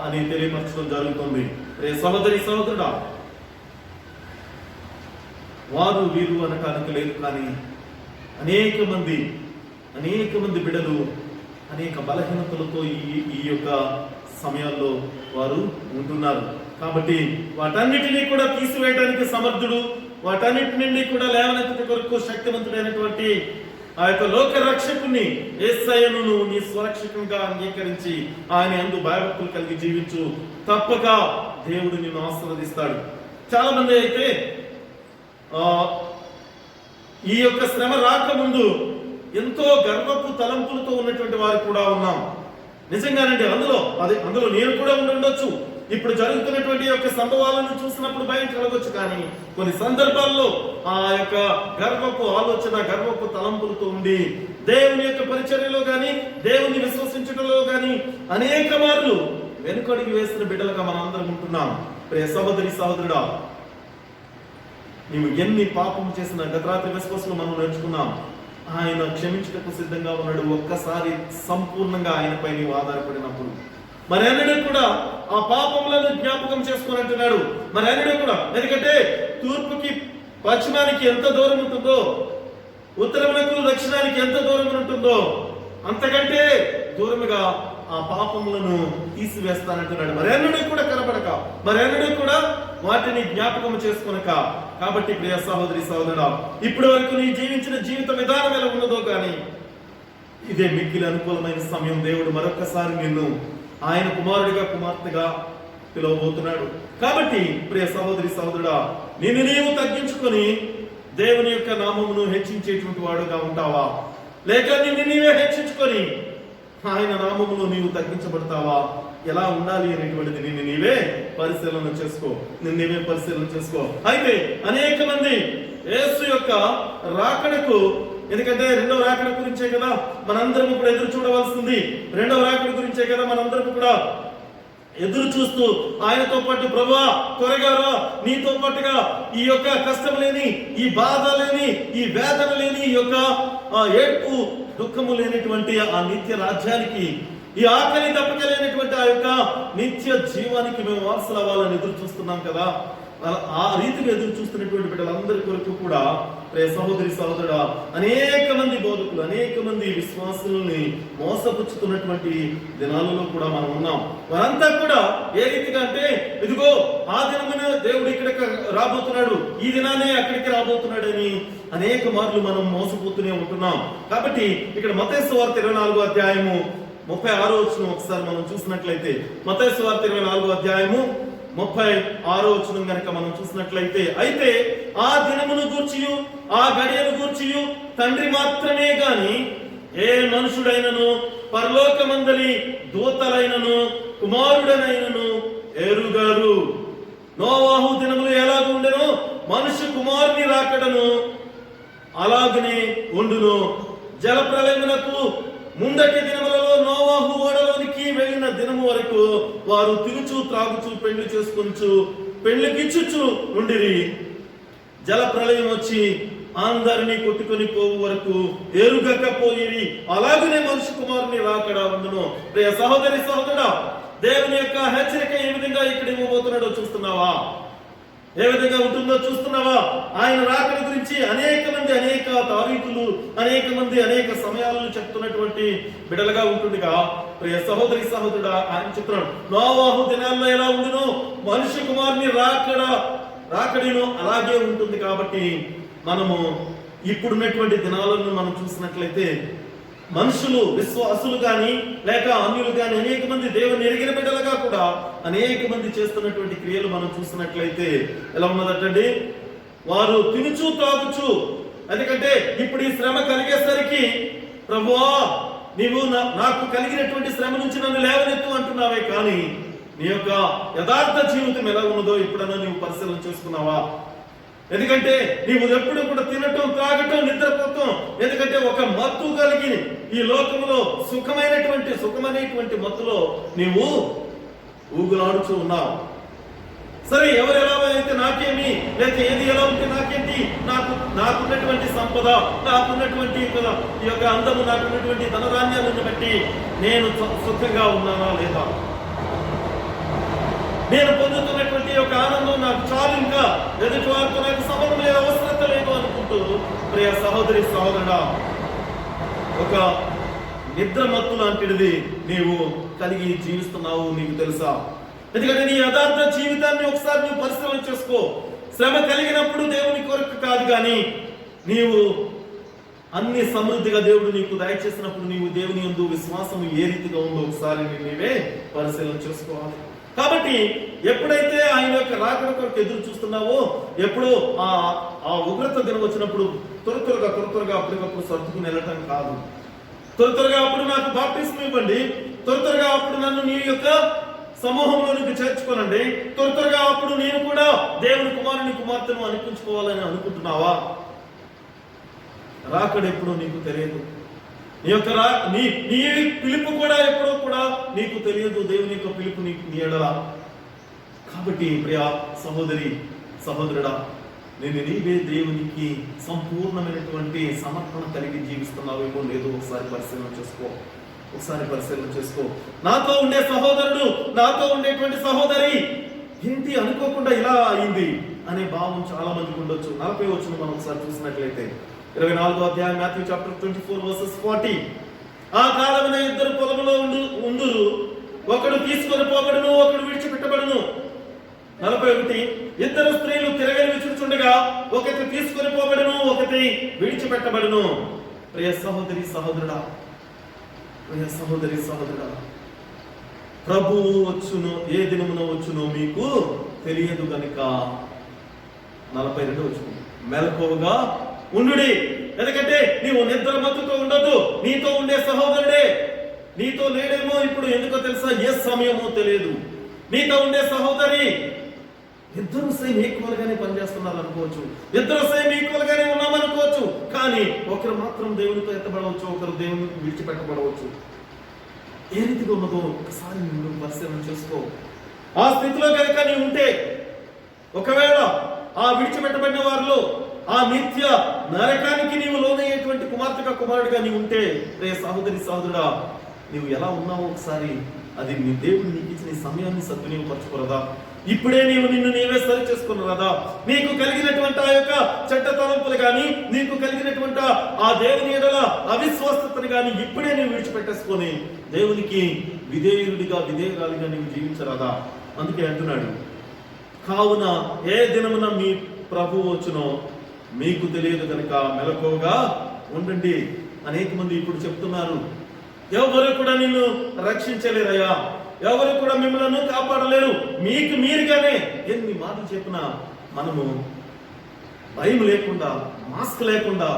అని తెలియపరచడం జరుగుతుంది. సహోదరి సహోదరుడా, వారు వీరు అనటానికి లేదు, కానీ అనేక మంది బిడ్డలు అనేక బలహీనతలతో ఈ యొక్క సమయాల్లో వారు ఉంటున్నారు. కాబట్టి వాటన్నిటినీ కూడా తీసివేయడానికి సమర్థుడు, వాటన్నిటి నుండి కూడా లేవనెత్తుట కొరకు శక్తివంతుడైనటువంటి ఆ యొక్క లోక రక్షకుని యేసయ్యను నీ స్వరక్షకంగా అంగీకరించి ఆయన యందు భయభక్తులు కలిగి జీవించు. తప్పక దేవుడు నిన్ను ఆశీర్వదిస్తాడు. చాలా మంది అయితే ఈ యొక్క శ్రమ రాకముందు ఎంతో గర్వపు తలంపులతో ఉన్నటువంటి వారు కూడా ఉన్నాం. నిజంగానండి, అందులో నేను కూడా ఉండొచ్చు. ఇప్పుడు జరుగుతున్నటువంటి యొక్క సంభవాలను చూసినప్పుడు భయం కలగొచ్చు, కానీ కొన్ని సందర్భాల్లో ఆ యొక్క గర్వపు ఆలోచన, గర్వపు తలంపులతో ఉండి దేవుని యొక్క పరిచర్యలో గాని, దేవుని విశ్వసించడంలో గాని అనేక మార్లు వెనుకడుగు వేసిన బిడ్డలుగా మనం అందరం ఉంటున్నాం. ప్రియ సహోదరి సహోదరుడా, నీవు ఎన్ని పాపం చేసినా, గత రాత్రి విశ్వాసంలో మనం నేర్చుకున్నాం, ఆయన క్షమించటకు సిద్ధంగా ఉన్నాడు. ఒక్కసారి సంపూర్ణంగా ఆయనపై నీవు ఆధారపడినప్పుడు మరి అన్నడు కూడా ఆ పాపములను జ్ఞాపకం చేసుకుని అంటున్నాడు. మరి అన్నడు కూడా, ఎందుకంటే తూర్పుకి పశ్చిమానికి ఎంత దూరం ఉంటుందో, ఉత్తరమునకు దక్షిణానికి ఎంత దూరం ఉంటుందో అంతకంటే దూరముగా ఆ పాపములను తీసివేస్తానంటున్నాడు. మరి అన్నడు కూడా కనపడక, మరి అన్నడు కూడా వాటిని జ్ఞాపకం చేసుకునక. కాబట్టి ప్రియ సహోదరి సహోదరుడా, ఇప్పటి వరకు నీ జీవించిన జీవిత విధానం ఎలా ఉన్నదో కానీ ఇదే మిక్కిలి అనుకూలమైన సమయం. దేవుడు మరొకసారి నిన్ను ఆయన కుమారుడిగా, కుమార్తెగా పిలవబోతున్నాడు. కాబట్టి ప్రియ సహోదరి సహోదరుడా, నీవు తగ్గించుకొని దేవుని యొక్క నామమును హెచ్చించేటువంటి వాడుగా ఉంటావా, లేక నీవే హెచ్చించుకొని ఆయన నామములో నీవు తగ్గించబడతావా? ఎలా ఉండాలి అనేటువంటిది నీవే పరిశీలన చేసుకో. అయితే అనేక మంది యేసు యొక్క రాకడకు, ఎందుకంటే రెండవ రాకడ గురించే కదా మనందరం కూడా ఎదురు చూడవలసింది. రెండవ రాకడ గురించే కదా మనందరం కూడా ఎదురు చూస్తూ ఆయనతో పాటు, ప్రభువా త్వరగా రా, నీతో పాటుగా ఈ యొక్క కష్టం లేని, ఈ బాధ లేని, ఈ వేదన లేని, ఈ యొక్క ఏడ్పు దుఃఖము లేనటువంటి ఆ నిత్య రాజ్యానికి, ఈ ఆకలి తప్పకలేనటువంటి ఆ యొక్క నిత్య జీవానికి మేము వారసులు అవ్వాలని ఎదురు చూస్తున్నాం కదా. ఆ రీతిగా ఎదురు చూస్తున్నటువంటి బిడ్డలందరి కొరకు కూడా ప్రియ సహోదరి సహోదరుడా, అనేక మంది బోధకులు, అనేక మంది విశ్వాసుల్ని మోసపుచ్చుతున్నటువంటి దినాలలో కూడా మనం ఉన్నాం. వారంతా కూడా ఏ రీతిగా అంటే, ఇదిగో ఆ దినమున దేవుడు ఇక్కడికి రాబోతున్నాడు, ఈ దినానే అక్కడికి రాబోతున్నాడు అని అనేక మార్లు మనం మోసపోతూనే ఉంటున్నాం. కాబట్టి ఇక్కడ మత్తయి సువార్త 24వ అధ్యాయము 36వ వచనం ఒకసారి మనం చూసినట్లయితే, మత్తయి సువార్త 24వ అధ్యాయము 36వ వచనం గనక మనం చూసినట్లయితే, అయితే ఆ దినమును గూర్చియు ఆ గడియను గూర్చియు తండ్రి మాత్రమే గాని ఏ మనుషుడైనను పరలోకమందలి దూతలైనను కుమారుడనైనను ఎరుగరు. నోవాహు దినములు ఎలాగ ఉండెనో మనుష్య కుమారుని రాకడను అలాగనే ఉండును. జల ప్రళయమునకు ముందటి దినములలో నోవాహు ఓడలోనికి వెళ్ళిన దినము వరకు వారు తినుచు త్రాగుచు పెళ్లి చేసుకొనుచు పెళ్లికిచ్చుచు ఉండిరి. జల ప్రళయం వచ్చి అందరినీ కొట్టుకొని పోవు వరకు ఎరుగకపోయిరి. అలాగనే మనుష్య కుమారుని రాకడా ఉండును. ప్రియ సహోదరి సహోదరుడా, దేవుని యొక్క హెచ్చరిక ఏ విధంగా ఇక్కడ ఇవ్వబోతున్నాడో చూస్తున్నావా? ఏ విధంగా ఉంటుందో చూస్తున్నావా? ఆయన రాకడ గురించి అనేక మంది అనేక తారీఖులు అనేక మంది అనేక సమయాలను చెప్తున్నటువంటి బిడలుగా ఉంటుందిగా ప్రియ సహోదరి సహోదరుడా, ఆయన చెప్తున్నాడు నోవాహు దినాల్లో ఎలా ఉండునో మనుష్య కుమారుని రాకడిను అలాగే ఉంటుంది. కాబట్టి మనము ఇప్పుడున్నటువంటి దినాలను మనం చూసినట్లయితే మనుషులు విశ్వాసులు గాని లేక అన్యులు గాని అనేక మంది దేవుని ఎరిగిన బిడ్డలుగా కూడా అనేక మంది చేస్తున్నటువంటి క్రియలు మనం చూసినట్లయితే ఎలా ఉన్నదటండి, వారు తినుచు తాగుచు. ఎందుకంటే ఇప్పుడు ఈ శ్రమ కలిగేసరికి ప్రభువా నీవు నాకు కలిగినటువంటి శ్రమ నుంచి నన్ను లేవనెత్తు అంటున్నావే, కానీ నీ యొక్క యథార్థ జీవితం ఎలా ఉన్నదో ఇప్పుడన్నా నీవు పరిశీలన చేసుకున్నావా? ఎందుకంటే నీవు ఎప్పుడు కూడా తినటం త్రాగటం నిద్రపోతాం, ఎందుకంటే ఒక మత్తు కలిగి ఈ లోకంలో సుఖమైనటువంటి మత్తులో నీవు ఊగులాడుచూ ఉన్నావు. సరే, ఎవరు ఎలా అయితే నాకేమి, లేక ఏది ఎలా ఉంటే నాకేంటి, నాకున్నటువంటి సంపద, నాకున్నటువంటి ఈ యొక్క అందము, నాకున్నటువంటి ధనధాన్యాలను బట్టి నేను సుఖంగా ఉన్నానా లేదా, నేను పొందుతున్నటువంటి ఒక ఆనందం నాకు చాలు, ఇంకా ఎదుటి వారితో నాకు సంబంధం లేదు, అవసరత లేదు అనుకుంటూ ప్రియ సహోదరి సహోదరుడా, ఒక నిద్ర మత్తు లాంటిది నీవు కలిగి జీవిస్తున్నావు. నీకు తెలుసా? ఎందుకంటే నీ యథార్థ జీవితాన్ని ఒకసారి నువ్వు పరిశీలన చేసుకో. శ్రమ కలిగినప్పుడు దేవుని కొరకు కాదు, కానీ నీవు అన్ని సమృద్ధిగా దేవుడు నీకు దయచేసినప్పుడు నీవు దేవుని యందు విశ్వాసం ఏ రీతిగా ఉందో ఒకసారి నీవే పరిశీలన చేసుకోవాలి. కాబట్టి ఎప్పుడైతే ఆయన యొక్క రాకడ కొరకు ఎదురు చూస్తున్నావో, ఎప్పుడో ఆ ఉగ్రత దినం వచ్చినప్పుడు త్వరగా అప్పటికప్పుడు సర్దుకుని వెళ్ళటం కాదు. త్వరగా అప్పుడు నాకు బాప్టిజం ఇవ్వండి, త్వరగా అప్పుడు నన్ను నీ యొక్క సమూహంలోనికి చేర్చుకోనండి, త్వరగా అప్పుడు నేను కూడా దేవుని కుమారుని కుమార్తెను అనిపించుకోవాలని అనుకుంటున్నావా? రాకడ ఎప్పుడో నీకు తెలియదు. నీ యొక్క నీ పిలుపు కూడా ఎప్పుడో కూడా నీకు తెలియదు. దేవుని యొక్క పిలుపు నీ ఎడల. కాబట్టి ప్రియ సహోదరి సహోదరుడా, నీవే దేవునికి సంపూర్ణమైనటువంటి సమర్పణ కలిగి జీవిస్తున్నావేమో లేదో ఒకసారి పరిశీలన చేసుకో. నాతో ఉండే సహోదరుడు, నాతో ఉండేటువంటి సహోదరి ఏంటి అనుకోకుండా ఇలా అయింది అనే భావం చాలా మందికి ఉండొచ్చు. 40 వచనం మనం ఒకసారి చూసినట్లయితే 24వ అధ్యాయం మాథ్యూ చాప్టర్ 24:40. ఆ కాలమున ఇద్దరు పొలములో ఉండురు, ఒకడు తీసుకొని పోబడును, ఒకడు విడిచిపెట్టబడును. 41 ఇద్దరు స్త్రీలు తిరగలి విచుచుండగా ఒకటి తీసుకొని పోబడును, ఒకటి విడిచిపెట్టబడును. ప్రియ సహోదరి సహోదరుడా, ప్రభువు వచ్చును, ఏ దినమున వచ్చునో మీకు తెలియదు గనుక 42 వచనం మెలకువగా ఉండుడి. ఎందుకంటే నీవు నిద్ర మత్తుతో ఉండదు. నీతో ఉండే సహోదరుడే నీతో లేడేమో ఇప్పుడు, ఎందుకో తెలుసా, ఏ సమయమో తెలియదు. నీతో ఉండే సహోదరి ఇద్దరు సేమ్ ఈక్వల్ గానే పనిచేస్తున్నారు అనుకోవచ్చు, ఇద్దరు సేమ్ ఈక్వల్ గానే ఉన్నామనుకోవచ్చు, కానీ ఒకరు మాత్రం దేవునితో ఎత్తబడవచ్చు, ఒకరు దేవుని విడిచిపెట్టబడవచ్చు. ఏ రీతిగా ఉన్నదో ఒకసారి నువ్వు పరిశీలన చేసుకో. ఆ స్థితిలో కనుక నీవు ఉంటే, ఒకవేళ ఆ విడిచిపెట్టబడిన వారిలో ఆ నిత్య నరకానికి నీవు లోనయ్యేటువంటి కుమారుడిగా నీవు ఉంటే, రే సహోదరి సహోదరుడా, నీవు ఎలా ఉన్నావో ఒకసారి అది నీ దేవుడు నీకు ఇచ్చిన సమయాన్ని సద్వినియోగపరచుకోరదా? ఇప్పుడే నిన్ను నీవే సరి చేసుకున్నారదా? నీకు కలిగినటువంటి ఆ యొక్క చెడ్డ తలంపులు కానీ, నీకు కలిగినటువంటి ఆ దేవుని ఎడల అవిశ్వాసతను కానీ ఇప్పుడే నీవు విడిచిపెట్టేసుకొని దేవునికి విధేయురాలిగా నీవు జీవించరాదా? అందుకే అంటున్నాడు, కావున ఏ దినమున మీ ప్రభువు వచ్చునో మీకు తెలియదు కనుక మెలకువగా ఉండండి. అనేక మంది ఇప్పుడు చెప్తున్నారు, ఎవరు కూడా నిన్ను రక్షించలేరయ్యా, ఎవరు కూడా మిమ్మల్ని కాపాడలేరు, మీకు మీరుగానే ఎన్ని మాటలు చెప్పినా మనము భయం లేకుండా, మాస్క్ లేకుండా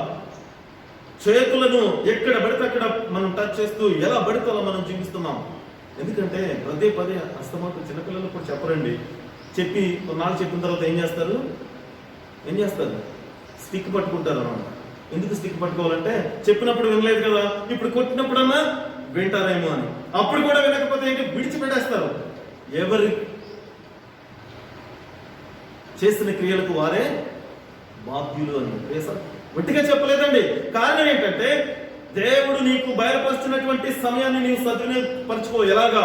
చేతులను ఎక్కడ పడితే అక్కడ మనం టచ్ చేస్తూ ఎలా పడితే అలా మనం జీవిస్తున్నాం. ఎందుకంటే పదే పదే అస్తమానం చిన్నపిల్లలకు కూడా చెప్పరండి. చెప్పి కొన్నాళ్ళు చెప్పిన తర్వాత ఏం చేస్తారు స్టిక్ పట్టుకుంటారు అన్నమాట. ఎందుకు స్టిక్ పట్టుకోవాలంటే చెప్పినప్పుడు వినలేదు కదా, ఇప్పుడు కొట్టినప్పుడన్నా వింటారేమో అని. అప్పుడు కూడా వినకపోతే ఏంటి, విడిచిపెట్టేస్తారు. ఎవరి చేసిన క్రియలకు వారే బాధ్యులు అని ఒట్టిగా చెప్పలేదండి. కారణం ఏంటంటే దేవుడు నీకు బయలుపరుస్తున్నటువంటి సమయాన్ని నీవు సద్వినియోగపరచుకో. ఎలాగా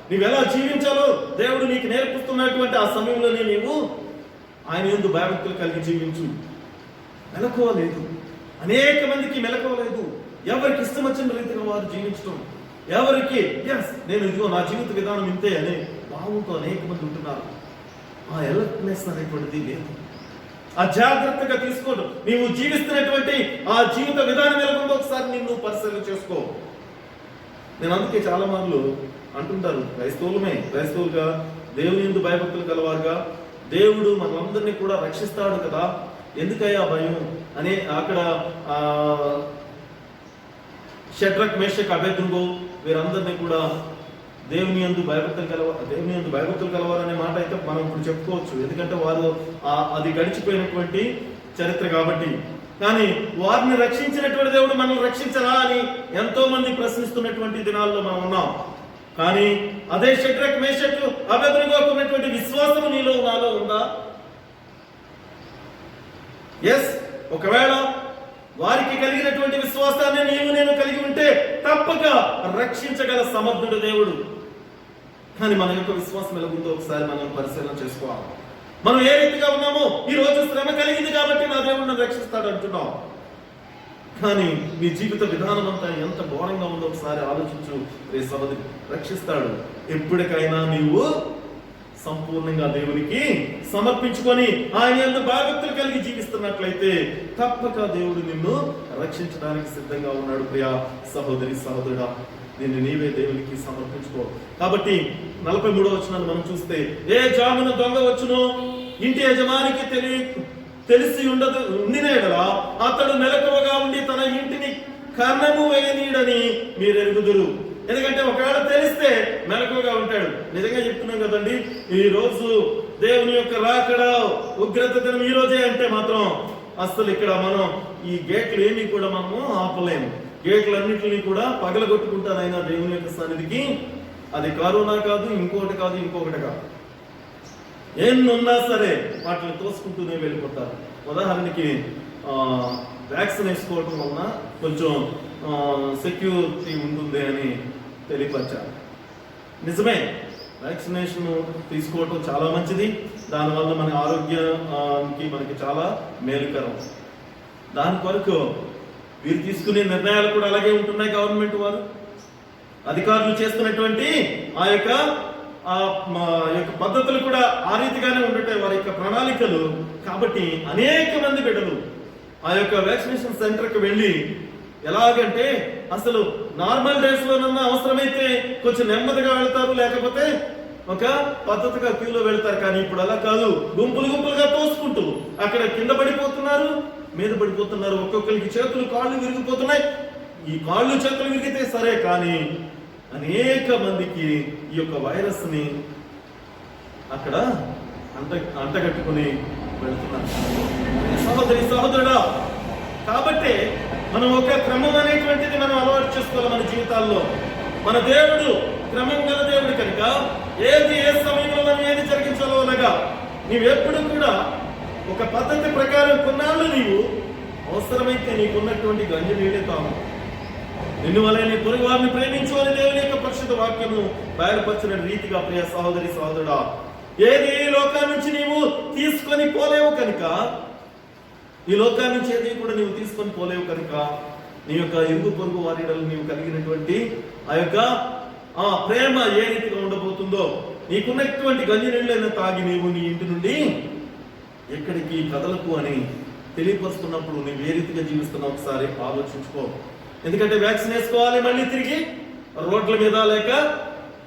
నీవు ఎలా జీవించాలో దేవుడు నీకు నేర్పిస్తున్నటువంటి ఆ సమయంలోనే నీవు ఆయన యందు భయభక్తులు కలిగి జీవించు. మెలకువలేదు, అనేక మందికి మెలకువలేదు. ఎవరికి ఇష్టం వచ్చిన రీతిగా వారు జీవించడం, ఎవరికి నేను ఇదిగో నా జీవిత విధానం ఇంతే అనే భావంతో అనేక మంది ఉంటున్నారు. ఆ ఎలర్ట్నెస్ అనేటువంటిది లేదు. ఆ జాగ్రత్తగా తీసుకోవడం, నీవు జీవిస్తున్నటువంటి ఆ జీవిత విధానం ఎలాగుందో ఒకసారి నిన్ను పరిశీలన చేసుకో. నేను అందుకే చాలా మార్లు అంటుంటారు, క్రైస్తవులుగా దేవుని యందు భయభక్తులు కలవారుగా దేవుడు మనందరినీ కూడా రక్షిస్తాడు కదా, ఎందుకయ్యా భయం అని. అక్కడ షడ్రక్ మేషక్ అబేద్నెగో వీరందరినీ కూడా దేవుని యందు భయభక్తులు కలవారనే మాట అయితే మనం ఇప్పుడు చెప్పుకోవచ్చు. ఎందుకంటే వారు అది గడిచిపోయినటువంటి చరిత్ర కాబట్టి. కానీ వారిని రక్షించినటువంటి దేవుడు మనల్ని రక్షించరా అని ఎంతో మంది ప్రశ్నిస్తున్నటువంటి దినాల్లో మనం ఉన్నాం. కానీ అదే షడ్రక్ మేషక్ అబేద్నెగోకు ఉన్నటువంటి విశ్వాసము నీలో నాలో ఉందా? ఒకవేళ వారికి కలిగినటువంటి విశ్వాసాన్ని నేను కలిగి ఉంటే తప్పక రక్షించగల సమర్థుడు దేవుడు. కానీ మన యొక్క విశ్వాసం ఎలాగుందో ఒకసారి మనం పరిశీలన చేసుకోవాలి. మనం ఏ రీతిగా ఉన్నామో, ఈ రోజు శ్రమ కలిగింది కాబట్టి నా దేవుడు నన్ను రక్షిస్తాడు అంటున్నాం. కానీ నీ జీవిత విధానం అంతా ఎంత ఘోరంగా ఉందో ఒకసారి ఆలోచించు. సహోదరి, రక్షిస్తాడు. ఎప్పటికైనా నీవు సంపూర్ణంగా దేవునికి సమర్పించుకొని ఆయన యందు భయభక్తులు కలిగి జీవిస్తున్నట్లయితే తప్పక దేవుడు నిన్ను రక్షించడానికి సిద్ధంగా ఉన్నాడు. ప్రియ సహోదరి సహోదరుడా, దీన్ని నీవే దేవునికి సమర్పించుకో. కాబట్టి 43వ వచనాన్ని మనం చూస్తే, ఏ జామున దొంగ వచ్చునో ఇంటి యజమానికి తెలిసి ఉండిన యెడల అతడు మెలకువగా ఉండి తన ఇంటిని కన్నము వేయనీడని మీరు ఎరుగుదురు. ఎందుకంటే ఒకవేళ తెలిస్తే మెలకువగా ఉంటాడు. నిజంగా చెప్తున్నాం కదండి, ఈ రోజు దేవుని యొక్క రాకడ ఉగ్రత దినం ఈ రోజే అంటే మాత్రం అసలు ఇక్కడ మనం ఈ గేట్లు ఏమీ కూడా మనము ఆపలేము. గేట్లన్నింటినీ కూడా పగలగొట్టుకుంటానైనా దేవుని యొక్క సన్నిధికి. అది కరోనా కాదు, ఇంకొకటి కాదు. ఎన్నున్నా సరే వాటిని తోసుకుంటూనే వెళ్ళిపోతారు. ఉదాహరణకి వ్యాక్సిన్ వేసుకోవటం వలన కొంచెం సెక్యూరిటీ ఉంటుంది అని తెలియపరిచారు. నిజమే, వ్యాక్సినేషన్ తీసుకోవటం చాలా మంచిది. దానివల్ల మన ఆరోగ్యానికి మనకి చాలా మేలుకరం. దాని కొరకు వీరు తీసుకునే నిర్ణయాలు కూడా అలాగే ఉంటున్నాయి. గవర్నమెంట్ వారు అధికారులు చేస్తున్నటువంటి ఆ యొక్క పద్ధతులు కూడా ఆ రీతిగానే ఉండటాయి వారి యొక్క ప్రణాళికలు. కాబట్టి అనేక మంది బిడ్డలు ఆ యొక్క వ్యాక్సినేషన్ సెంటర్కి వెళ్ళి ఎలాగంటే అసలు నార్మల్ డేస్ లోనన్నా అవసరమైతే కొంచెం నెమ్మదిగా వెళ్తారు, లేకపోతే ఒక పద్ధతిగా క్యూలో వెళ్తారు. కానీ ఇప్పుడు అలా కాదు, గుంపులుగా తోసుకుంటూ అక్కడ కింద పడిపోతున్నారు, మీద పడిపోతున్నారు. ఒక్కొక్కరికి చేతులు కాళ్ళు విరిగిపోతున్నాయి. ఈ కాళ్ళు చేతులు విరిగితే సరే, కానీ అనేక మందికి ఈ యొక్క వైరస్ ని అక్కడ అంటగట్టుకుని వెళ్తున్నారు. సహోదరి సహోదరుడా, కాబట్టి మనం ఒక క్రమం అనేటువంటిది మనం అలవాటు చేసుకోవాలి మన జీవితాల్లో. మన దేవుడు క్రమం గల దేవుడు కనుక ఏది ఏ సమయంలో మనం ఏది జరిగించాలో అనగా నీవెప్పుడు కూడా ఒక పద్ధతి ప్రకారం కొన్నాళ్ళు నీవు అవసరమైతే నీకున్నటువంటి గంజి నీడే తాము. నిన్ను వలె నీ పొరుగు వారిని ప్రేమించు అని దేవుని యొక్క పరిశుద్ధ వాక్యము బయలుపరిచిన రీతిగా ప్రియ సహోదరి సహోదరుడా, ఏది ఈ లోకాల నుంచి నీవు తీసుకొని పోలేవు కనుక, ఈ లోకాల నుంచి ఏది కూడా నీవు తీసుకొని పోలేవు కనుక నీ యొక్క ఇరుగు పొరుగు వారి నీవు కలిగినటువంటి ఆ యొక్క ప్రేమ ఏ రీతిగా ఉండబోతుందో, నీకున్నటువంటి గంజి నీళ్ళైనా తాగి నీవు నీ ఇంటి నుండి ఎక్కడికి కదలకు అని తెలియపరుస్తున్నప్పుడు నువ్వు ఏ రీతిగా జీవిస్తున్నావు ఒకసారి ఆలోచించుకో. ఎందుకంటే వ్యాక్సిన్ వేసుకోవాలి, మళ్ళీ తిరిగి రోడ్ల మీద లేక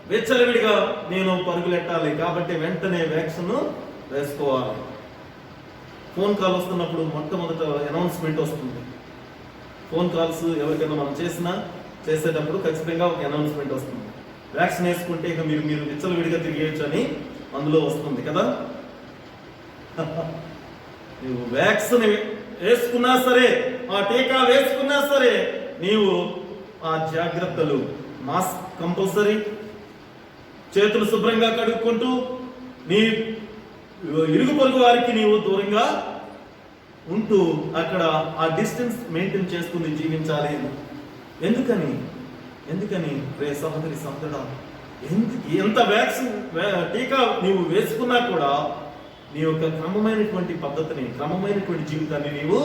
వెచ్చలవిడిగా నేను పరుగులెట్టాలి. కాబట్టి వెంటనే వ్యాక్సిన్ వేసుకోవాలి. ఫోన్ కాల్ వస్తున్నప్పుడు మొట్టమొదట అనౌన్స్మెంట్ వస్తుంది, ఫోన్ కాల్స్ ఎవరికైనా మనం చేసేటప్పుడు ఖచ్చితంగా ఒక అనౌన్స్మెంట్ వస్తుంది. వ్యాక్సిన్ వేసుకుంటే ఇక మీరు విచ్చలవిడిగా తిరిగేయచ్చు అని అందులో వస్తుంది కదా. నువ్వు వ్యాక్సిన్ వేసుకున్నా సరే, ఆ టీకా వేసుకున్నా సరే, నీవు ఆ జాగ్రత్తలు, మాస్క్ కంపల్సరీ, చేతులు శుభ్రంగా కడుక్కుంటూ నీ ఇరుగు పొరుగు వారికి నీవు దూరంగా ఉంటూ అక్కడ ఆ డిస్టెన్స్ మెయింటైన్ చేస్తూ జీవించాలి. ఎందుకని రే సహోదరి సహోదరుడా, ఎంత వ్యాక్సిన్ టీకా నీవు వేసుకున్నా కూడా నీ యొక్క క్రమమైనటువంటి పద్ధతిని, క్రమమైనటువంటి జీవితాన్ని నీవు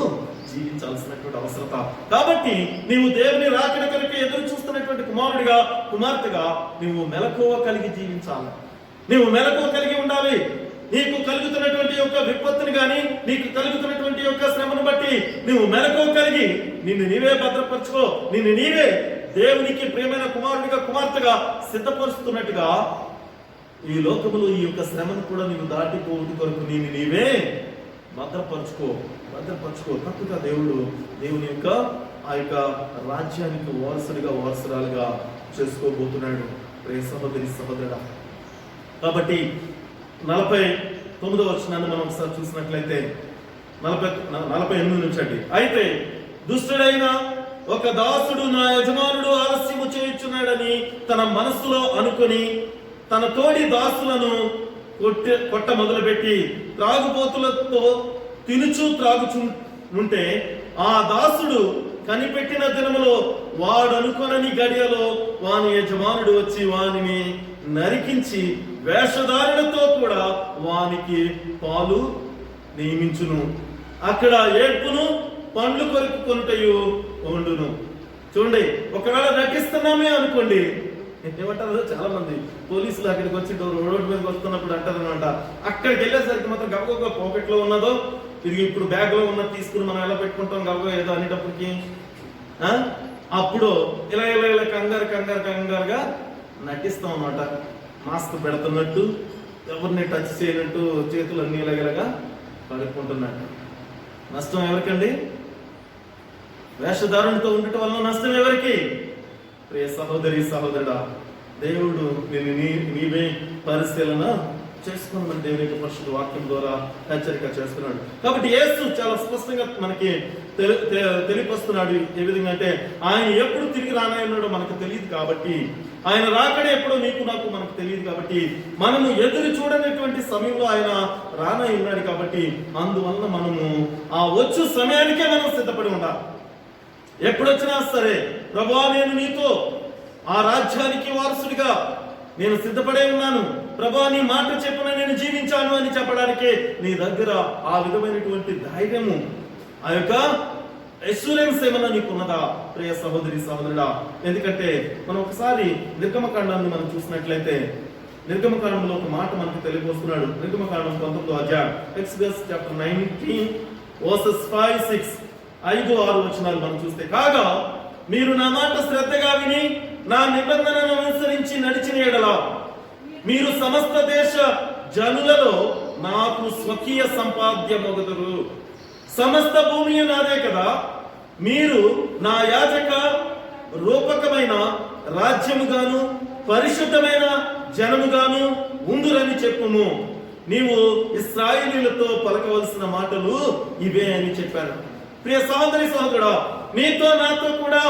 జీవించాల్సినటువంటి అవసరత. కాబట్టి నీవు దేవుని రాకడ కొరకు ఎదురు చూస్తున్నటువంటి కుమారుడిగా, కుమార్తెగా నీవు మెలకువ కలిగి జీవించాలి. నీవు మెలకువ కలిగి ఉండాలి. నీకు కలుగుతున్నటువంటి యొక్క విపత్తుని గాని, నీకు కలుగుతున్నటువంటి యొక్క శ్రమను బట్టి నీవు మెలకువ కలిగి నిన్ను నీవే భద్రపరచుకో. నిన్ను నీవే దేవునికి ప్రియమైన కుమారుడిగా, కుమార్తెగా సిద్ధపరుస్తున్నట్టుగా ఈ లోకములో ఈ యొక్క శ్రమను కూడా నీవు దాటిపోవడం కొరకు నిన్ను నీవే భద్రపరచుకో. తప్పుగా దేవుని యొక్క ఆ యొక్క రాజ్యానికి వారసురాలుగా చేసుకోబోతున్నాడు ప్రియ సహోదరి సహోదరుడా. కాబట్టి 49వ వచనాన్ని మనం ఒకసారి చూసినట్లయితే 48 నుంచి అండి. అయితే దుష్టుడైన ఒక దాసుడు నా యజమానుడు ఆలస్యము చేయుచున్నాడని తన మనస్సులో అనుకుని తన తోడి దాసులను కొట్ట మొదలుపెట్టి త్రాగుబోతులతో త్రాగుచుంటే ఆ దాసుడు కనిపెట్టిన దినములో వాడనుకొనని గడియలో వాని యజమానుడు వచ్చి వానిని నరికించి వేషధారులతో కూడా వానికి పాలు నియమించును. అక్కడ ఏడ్పును పండ్లు కొరుకుకొనుటయు ఉండును. చూడండి, ఒకవేళ నటిస్తున్నామే అనుకోండి, ఏమంటారు చాలా మంది పోలీసులు అక్కడికి వచ్చి రోడ్డు మీదకి వస్తున్నప్పుడు అంటారనమాట, అక్కడికి వెళ్ళేసరికి మాత్రం గబగబా పాకెట్లో ఉన్నదో ఇది ఇప్పుడు బ్యాగ్ లో ఉన్నది తీసుకుని మనం ఎలా పెట్టుకుంటాం గబగబా ఏదో అనేటప్పటికి అప్పుడు ఇలా ఇలా ఇలా కంగారుగా నటిస్తాం అన్నమాట. మాస్క్ పెడుతున్నట్టు, ఎవరిని టచ్ చేయనట్టు, చేతులు అన్ని ఇలాగలగా కడుక్కుంటున్నట్టు. నష్టం ఎవరికండి? వేషధారణతో ఉండటం వలన నష్టం ఎవరికి? ప్రియ సహోదరి సహోదరుడా, దేవుడు నేను నీవే పరిశీలన చేసుకోమని దేవుని యొక్క పరిశుద్ధ వాక్యం ద్వారా హెచ్చరిక చేస్తున్నాడు. కాబట్టి యేసు చాలా స్పష్టంగా మనకి తెలియపరుస్తున్నాడు. ఏ విధంగా అంటే ఆయన ఎప్పుడు తిరిగి రానాయన్నాడో మనకు తెలియదు. కాబట్టి ఆయన రాకడే ఎప్పుడో నీకు నాకు మనకు తెలియదు. కాబట్టి మనము ఎదురు చూడనటువంటి సమయంలో ఆయన రానై ఉన్నాడు. కాబట్టి అందువలన మనము ఆ వచ్చు సమయానికే మనం సిద్ధపడి ఉండాలి. ఎప్పుడొచ్చినా సరే, ప్రభువా నేను నీతో ఆ రాజ్యానికి వారసుడిగా నేను సిద్ధపడే ఉన్నాను, ప్రభువా నీ మాట చెప్పున నేను జీవించాను అని చెప్పడానికి నీ దగ్గర ఆ విధమైనటువంటి ధైర్యము, ఆ యొక్క అష్యూరెన్స్ ఏమన్నా నీకున్నదా ప్రియ సహోదరి సహోదరుడా? ఎందుకంటే మనం ఒకసారి నిర్గమకాండాన్ని మనం చూసినట్లయితే, నిర్గమకాండంలో ఒక మాట మనకు తెలియపోస్తున్నాడు. నిర్గమకాండం 19వ అధ్యాయం, ఎక్సోడస్ చాప్టర్ 19 వర్సెస్ 5-6 5-6 వచనాలు మనం చూస్తే, కాగా మీరు నా మాట శ్రద్ధగా విని నా నిబంధనను అనుసరించి నడిచిన యెడల మీరు సమస్త దేశ జనులలో నాకు స్వకీయ సంపాద్యమగుదురు. సమస్త భూమి నాదే కదా, మీరు నా యాజక రూపకమైన రాజ్యముగాను పరిశుద్ధమైన జనముగాను ఉందురని చెప్పుము. నీవు ఇశ్రాయేలీయులతో పలకవలసిన మాటలు ఇవే అని చెప్పారు. ప్రియ సహోదరి సహోదరుడా, నీతో నాతో కూడా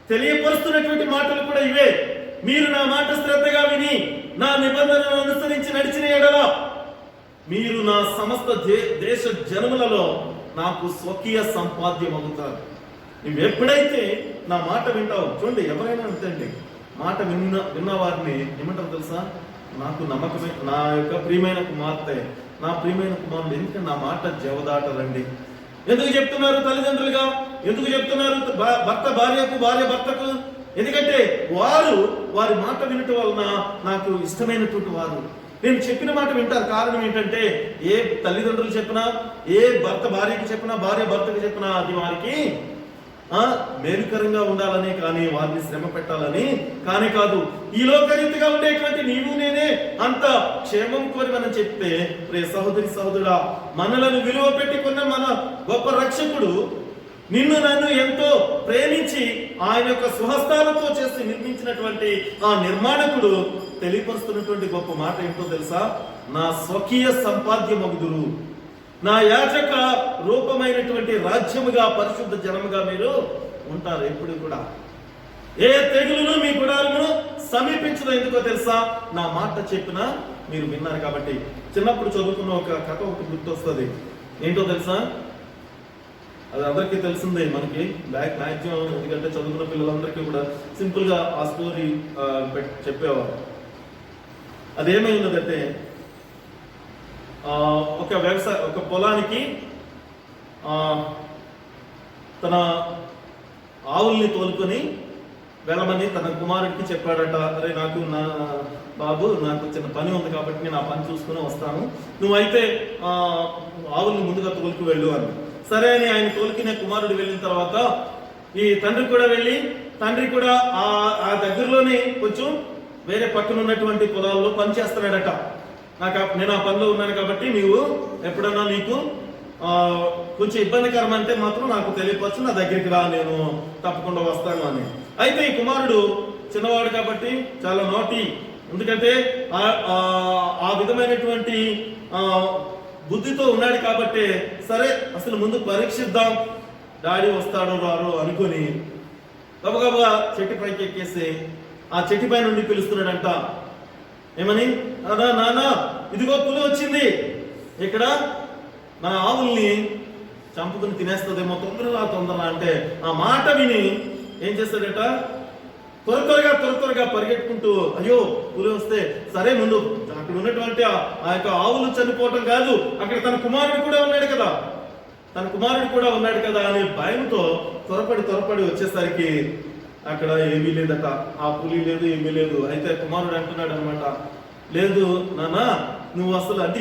తెలియపరుస్తున్నటువంటి మాటలు కూడా ఇవే. మీరు నా మాట శ్రద్ధగా విని నా నిబంధనను అనుసరించి నడిచిన యెడల మీరు నా సమస్త దేశ జనములలో నాకు స్వకీయ సంపాద్యం అవుతారు. నువ్వు ఎప్పుడైతే నా మాట వింటావు, చూడండి ఎవరైనా అంతండి, మాట విన్న వారిని ఏమంటారు తెలుసా? నాకు నమ్మకమే, నా యొక్క ప్రియమైన కుమార్తె, నా ప్రియమైన కుమారుడు. ఎందుకంటే నా మాట జవదాటరండి. ఎందుకు చెప్తున్నారు తల్లిదండ్రులుగా? ఎందుకు చెప్తున్నారు భర్త భార్యకు, భార్య భర్తకు? ఎందుకంటే వారి మాట వినటం వలన నాకు ఇష్టమైనటువంటి వారు. నేను చెప్పిన మాట వింటారు. కారణం ఏంటంటే, ఏ తల్లిదండ్రులు చెప్పినా, ఏ భర్త భార్యకి చెప్పినా, భార్య భర్తకి చెప్పినా అది వారికి మేలుకరంగా ఉండాలని, కానీ వారిని శ్రమ పెట్టాలని కానీ కాదు. ఈ లోకరీతిగా ఉండేటువంటి నీవు నేనే అంత క్షేమం కోరి మనం చెప్తే, ప్రియ సహోదరి సహోదరుడా, మనలను విలువ పెట్టుకున్న మన గొప్ప రక్షకుడు నిన్ను నన్ను ఎంతో ప్రేమించి ఆయన యొక్క స్వహస్తాలతో చేసి నిర్మించినటువంటి ఆ నిర్మాణకుడు తెలియపరుస్తున్నటువంటి గొప్ప మాట ఏంటో తెలుసా? నా స్వకీయ సంపాద్యమగుదురు, నా యాజక రూపమైనటువంటి రాజ్యముగా పరిశుద్ధ జనముగా మీరు ఉంటారు. ఎప్పుడు కూడా ఏ తెగులును మీ గుడారమును సమీపించదు. ఎందుకో తెలుసా? నా మాట చెప్పినా మీరు విన్నారు కాబట్టి. చిన్నప్పుడు చదువుకున్న ఒక కథ ఒకటి గుర్తొస్తుంది. ఏంటో తెలుసా? అది అందరికీ తెలిసిందే మనకి, మ్యాక్సిమం. ఎందుకంటే చదువుకున్న పిల్లలందరికీ కూడా సింపుల్ గా ఆ స్టోరీ చెప్పేవారు. అదేమైందంటే ఒక పొలానికి తన ఆవుల్ని తోలుకొని వెళ్ళమని తన కుమారుడికి చెప్పాడట. అరే నాకు నాకు చిన్న పని ఉంది కాబట్టి నేను ఆ పని చూసుకుని వస్తాను, నువ్వైతే ఆవుల్ని ముందుగా తోలుకు వెళ్ళు అని. సరే అని ఆయన తోలుకిన కుమారుడు వెళ్ళిన తర్వాత ఈ తండ్రి కూడా వెళ్ళి, తండ్రి కూడా ఆ దగ్గరలోనే కొంచెం వేరే పక్కన ఉన్నటువంటి పొలాల్లో పని చేస్తున్నాడట. నేను ఆ పనిలో ఉన్నాను కాబట్టి నీవు ఎప్పుడన్నా నీకు కొంచెం ఇబ్బందికరం అంటే మాత్రం నాకు తెలియపరచు, నా దగ్గరికి రా, నేను తప్పకుండా వస్తాను అని. అయితే ఈ కుమారుడు చిన్నవాడు కాబట్టి చాలా నోటి, ఎందుకంటే ఆ విధమైనటువంటి బుద్ధితో ఉన్నాడు కాబట్టి సరే అసలు ముందు పరీక్షిద్దాం, డాడీ వస్తాడో రారో అనుకుని గబగబా చెట్టు పైకి ఎక్కేసి ఆ చెట్టు పై నుండి పిలుస్తున్నాడంట. ఏమని? నానా ఇదిగో పులి వచ్చింది, ఇక్కడ మన ఆవుల్ని చంపుకుని తినేస్తుందేమో, తొందరగా అంటే ఆ మాట విని ఏం చేస్తాడట? త్వరగా పరిగెట్టుకుంటూ, అయ్యో పులి వస్తే సరే ముందు అక్కడ ఉన్నటువంటి ఆ యొక్క ఆవులు చనిపోవటం కాదు, అక్కడ తన కుమారుడు కూడా ఉన్నాడు కదా అనే భయంతో త్వరపడి వచ్చేసరికి అక్కడ ఏమీ లేదట, ఆ పులి లేదు, ఏమీ లేదు. అయితే కుమారుడు అంటున్నాడు అనమాట, లేదు నాన్న, నువ్వు అసలు అంటే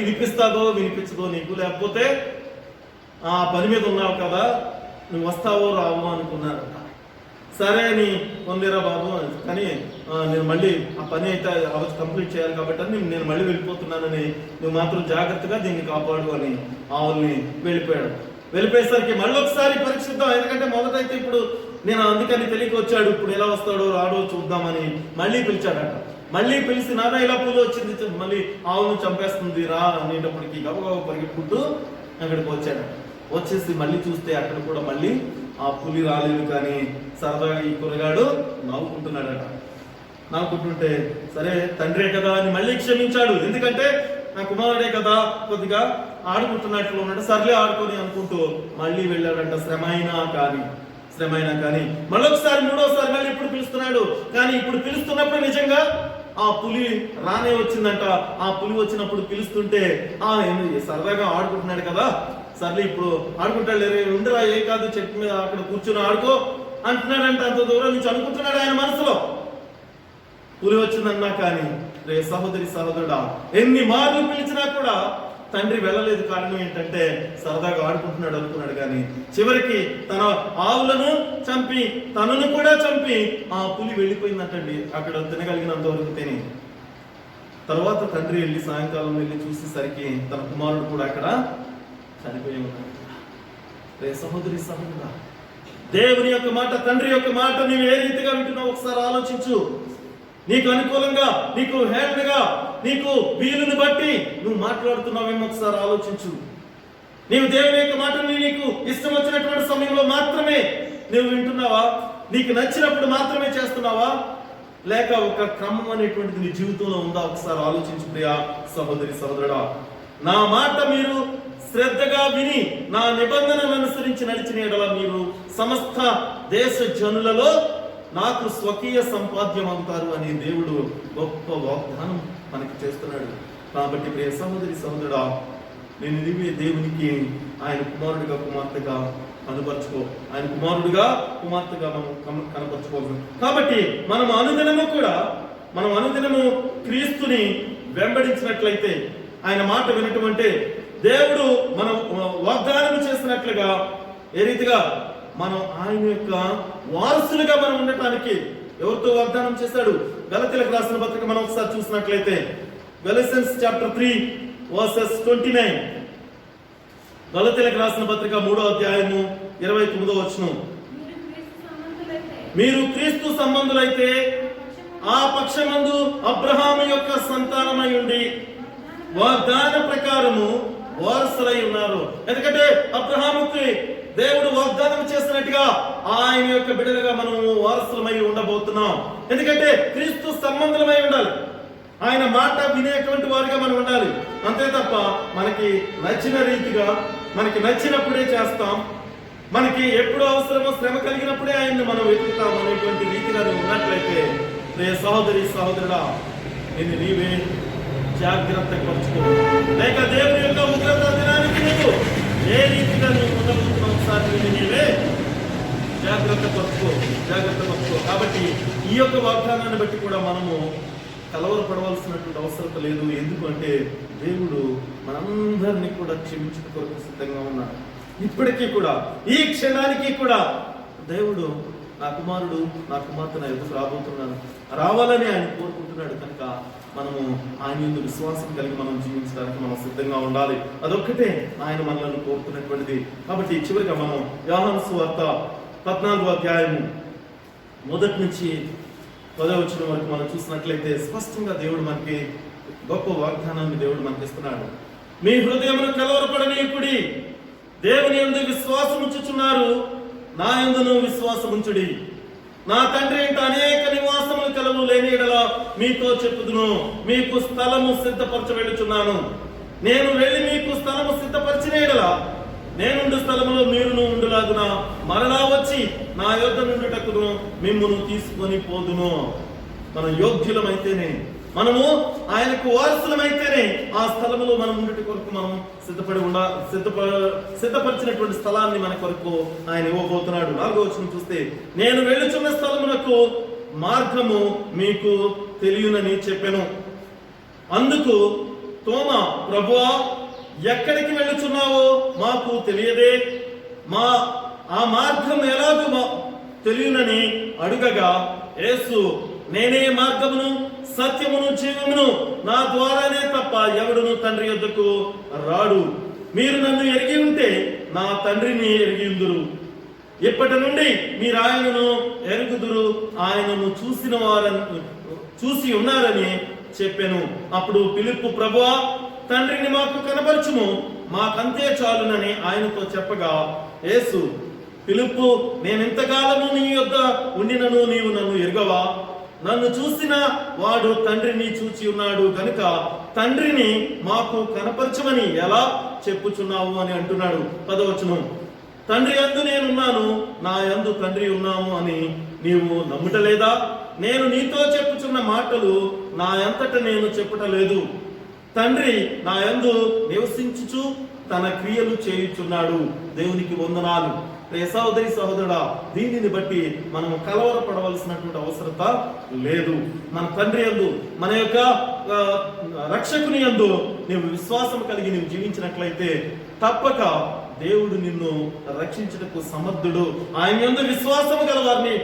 వినిపించదో నీకు, లేకపోతే ఆ పని మీద ఉన్నావు కదా, నువ్వు వస్తావో రావో అనుకున్నారట. సరే అని పొందేరా బాబు, కానీ నేను మళ్ళీ ఆ పని అయితే కంప్లీట్ చేయాలి కాబట్టి అని నేను మళ్ళీ వెళ్ళిపోతున్నానని, నువ్వు మాత్రం జాగ్రత్తగా దీన్ని కాపాడు అని ఆవుల్ని వెళ్ళిపోయాడు. వెళ్ళిపోయేసరికి మళ్ళీ ఒకసారి పరీక్షిద్దాం, ఎందుకంటే మొదటైతే ఇప్పుడు నేను అందుకని తెలియక వచ్చాడు, ఇప్పుడు ఎలా వస్తాడో రాడో చూద్దామని మళ్ళీ పిలిచాడట. మళ్ళీ పిలిచి నాన్న ఇలా పులి వచ్చింది, మళ్ళీ ఆవును చంపేస్తుంది రా అనేటప్పటికి గబగబ పరిగెట్టుకుంటూ అక్కడికి వచ్చాడు. వచ్చేసి మళ్ళీ చూస్తే అక్కడ కూడా మళ్ళీ ఆ పులి రాలేదు, కానీ సరదాగా ఈ కురగాడు నవ్వుకుంటుంటే సరే తండ్రే కదా అని మళ్ళీ క్షమించాడు. ఎందుకంటే నా కుమారుడే కదా, కొద్దిగా ఆడుకుంటున్నట్లు ఉన్నాడు, సర్లే ఆడుకొని అనుకుంటూ మళ్ళీ వెళ్ళాడంట. శ్రమైనా కానీ మళ్ళొకసారి మూడోసారి మళ్ళీ ఇప్పుడు పిలుస్తున్నాడు. కానీ ఇప్పుడు పిలుస్తున్నప్పుడు నిజంగా ఆ పులి రానే వచ్చిందంట. ఆ పులి వచ్చినప్పుడు పిలుస్తుంటే సరదాగా ఆడుకుంటున్నాడు కదా, సర్లే ఇప్పుడు ఆడుకుంటాడు, లేరే ఉండరా, ఏ కాదు చెట్టు మీద అక్కడ కూర్చుని ఆడుకో అంటున్నాడంట. అంత దూరం నుంచి అనుకుంటున్నాడు ఆయన మనసులో. పులి వచ్చిందన్నా కానీ రే సహోదరుడా, ఎన్ని మార్లు పిలిచినా కూడా తండ్రి వెళ్ళలేదు. కారణం ఏంటంటే సరదాగా ఆడుకుంటున్నాడు అనుకున్నాడు, కానీ చివరికి తన ఆవులను చంపి తనను కూడా చంపి ఆ పులి వెళ్ళిపోయిందంటండి. అక్కడ తినగలిగినంత వరకు తిని తర్వాత తండ్రి వెళ్ళి సాయంకాలం వెళ్ళి చూసేసరికి తన కుమారుడు కూడా అక్కడ చనిపోయి ఉన్నాడు. రే సహోదరుడా, దేవుని యొక్క మాట, తండ్రి యొక్క మాట నీవు ఏ రీతిగా వింటున్నావు ఒకసారి ఆలోచించు. నీకు అనుకూలంగా, నీకు హేళనగా, నీకు వీలుని బట్టి నువ్వు మాట్లాడుతున్నావేమో ఒకసారి ఆలోచించు. నీవు దేవుని యొక్క మాటని నీకు ఇష్టం వచ్చినటువంటి సమయంలో మాత్రమే నువ్వు వింటున్నావా? నీకు నచ్చినప్పుడు మాత్రమే చేస్తున్నావా? లేక ఒక క్రమం అనేటువంటిది నీ జీవితంలో ఉందా? ఒకసారి ఆలోచించు ప్రియా సహోదరుడా. నా మాట మీరు శ్రద్ధగా విని నా నిబంధనను అనుసరించి నడిచిన యెడల మీరు సమస్త దేశ జనులలో నాకు స్వకీయ సంపాద్యం అవుతారు అని దేవుడు గొప్ప వాగ్దానం మనకి చేస్తున్నాడు. కాబట్టి ప్రియ సహోదరుడా, నేను దేవునికి ఆయన కుమారుడిగా కుమార్తెగా కనపరుచుకో, ఆయన కుమారుడిగా కుమార్తెగా మనం కనపరుచుకోవాలి. కాబట్టి మనం అనుదినము క్రీస్తుని వెంబడించినట్లయితే, ఆయన మాట వినటం అంటే దేవుడు మనం వాగ్దానం చేసినట్లుగా ఏ రీతిగా మనం ఆయన యొక్క వారసులుగా మనం ఉండటానికి ఎవరితో వాగ్దానం చేశాడు? గలతీయులకు రాసిన పత్రిక మనం ఒకసారి చూసినట్లయితే Galatians chapter 3 verses 29. గలతీయులకు రాసిన పత్రిక 3వ అధ్యాయము 29వ వచనం. మీరు క్రీస్తు సంబంధులైతే ఆ పక్షమందు అబ్రహాము యొక్క సంతానమై ఉండి వాగ్దాన ప్రకారము వారసులై ఉన్నారు. ఎందుకంటే అబ్రహాముకి దేవుడు వాగ్దానం చేసినట్టుగా ఆయన యొక్క బిడ్డలుగా మనము వారసులమై ఉండబోతున్నాం. ఎందుకంటే క్రీస్తు సంబంధులమై ఉండాలి, ఆయన మాట వినేటువంటి వారిగా మనం ఉండాలి. అంతే తప్ప మనకి నచ్చిన రీతిగా, మనకి నచ్చినప్పుడే చేస్తాం, మనకి ఎప్పుడు అవసరమో శ్రమ కలిగినప్పుడే ఆయన్ని మనం వెతుకుతాం అనేటువంటి రీతిగా నువ్వు ఉన్నట్లయితే రే సహోదరి సహోదరుడా, నిన్ను నీవే జాగ్రత్త పరుచుకో. లేక దేవుని యొక్క ఉగ్రత దినానికి నువ్వు ఏ రీతిగా నువ్వు ఉండబోతున్నావు ఒకసారి నిన్ను నీవే జాగ్రత్త పరుచుకో. కాబట్టి ఈ యొక్క వాగ్దానాన్ని బట్టి కూడా మనము కలవరపడవలసినటువంటి అవసరం లేదు. ఎందుకంటే దేవుడు మనందరినీ కూడా క్షమించుట కొరకు సిద్ధంగా ఉన్నాడు. ఇప్పటికీ కూడా, ఈ క్షణానికి కూడా దేవుడు నా కుమారుడు నా కుమార్తె నా ఎదురు రావాలని ఆయన కోరుకుంటున్నాడు. కనుక మనము ఆయన యందు విశ్వాసం కలిగి మనం జీవించడానికి మనం సిద్ధంగా ఉండాలి. అదొక్కటే ఆయన మనల్ని కోరుతున్నటువంటిది. కాబట్టి చివరిగా మనం యోహాను సువార్త 14వ అధ్యాయము 1 నుంచి 10వ వచనం వరకు మనం చూసినట్లయితే స్పష్టంగా దేవుడు మనకి గొప్ప వాగ్దానాన్ని దేవుడు మనకి ఇస్తున్నాడు. మీ హృదయమును కలవరపడనీయకుడి, దేవుని యందు విశ్వాసం ఉంచుచున్నారు, నా యందును విశ్వాసం ఉంచుడి. నా తండ్రి ఇంట అనేక నివాసములు కలవు, లేని యెడల మీతో చెప్పుదును, మీకు స్థలము సిద్ధపరచ వెళ్ళుచున్నాను. నేను వెళ్ళి మీకు స్థలము సిద్ధపరిచిన యెడల నేనుండు స్థలములో మీరును ఉండులాగున మరలా వచ్చి నా యొద్ద నుండుటకును మిమ్మును తీసుకొని పోదును. మనం యోగ్యులమైతేనే, మనము ఆయనకు వారసులమైతేనే ఆ స్థలములో మనం ఉండుట కొరకు మనం సిద్ధపరిచినటువంటి స్థలాన్ని మన కొరకు ఆయన ఇవ్వబోతున్నాడు. 4వ వచనం చూస్తే, నేను వెళ్ళుచున్న స్థలమునకు మార్గము మీకు తెలియనని చెప్పెను. అందుకు తోమా, ప్రభువా, ఎక్కడికి వెళ్ళుచున్నావో మాకు తెలియదే, ఆ మార్గం ఎలాగో తెలియనని అడుగగా యేసు, నేనే మార్గమును సత్యమును జీవమును, నా ద్వారానే తప్ప ఎవడును తండ్రి యొద్దకు రాడు. మీరు నన్ను ఎరిగి ఉంటే నా తండ్రిని ఎరిగిందురు. ఇప్పటి నుండి మీరు ఆయనను ఎరుగుదురు, ఆయనను చూసి ఉన్నారని చెప్పాను. అప్పుడు ఫిలిప్పు, ప్రభువా, తండ్రిని మాకు కనపరచుము, మాకంతే చాలునని ఆయనతో చెప్పగా యేసు, ఫిలిప్పు, నేనెంతకాలము నీ యొద్ద ఉండినను నీవు నన్ను ఎరుగవా? నన్ను చూసిన వాడు తండ్రిని చూచి ఉన్నాడు కనుక తండ్రిని మాకు కనపరచమని ఎలా చెప్పుచున్నావు అని అంటున్నాడు. 10వ వచనం, తండ్రి యందు నేనున్నాను, నా యందు తండ్రి ఉన్నాము అని నీవు నమ్ముటలేదా? నేను నీతో చెప్పుచున్న మాటలు నా అంతట నేను చెప్పుటలేదు, తండ్రి నా యందు నివసించుచు తన క్రియలు చేయుచున్నాడు. దేవునికి వందనాలు. సహోదరి సహోదరుడా, దీనిని బట్టి మనం కలవరపడవలసినటువంటి అవసరత లేదు. మన తండ్రి యందు, మన యొక్క రక్షకుని యందు నీవు విశ్వాసం కలిగి నీవు జీవించినట్లయితే తప్పక దేవుడు నిన్ను రక్షించుటకు సమర్థుడు. ఆయన యందు విశ్వాసం గల వారిని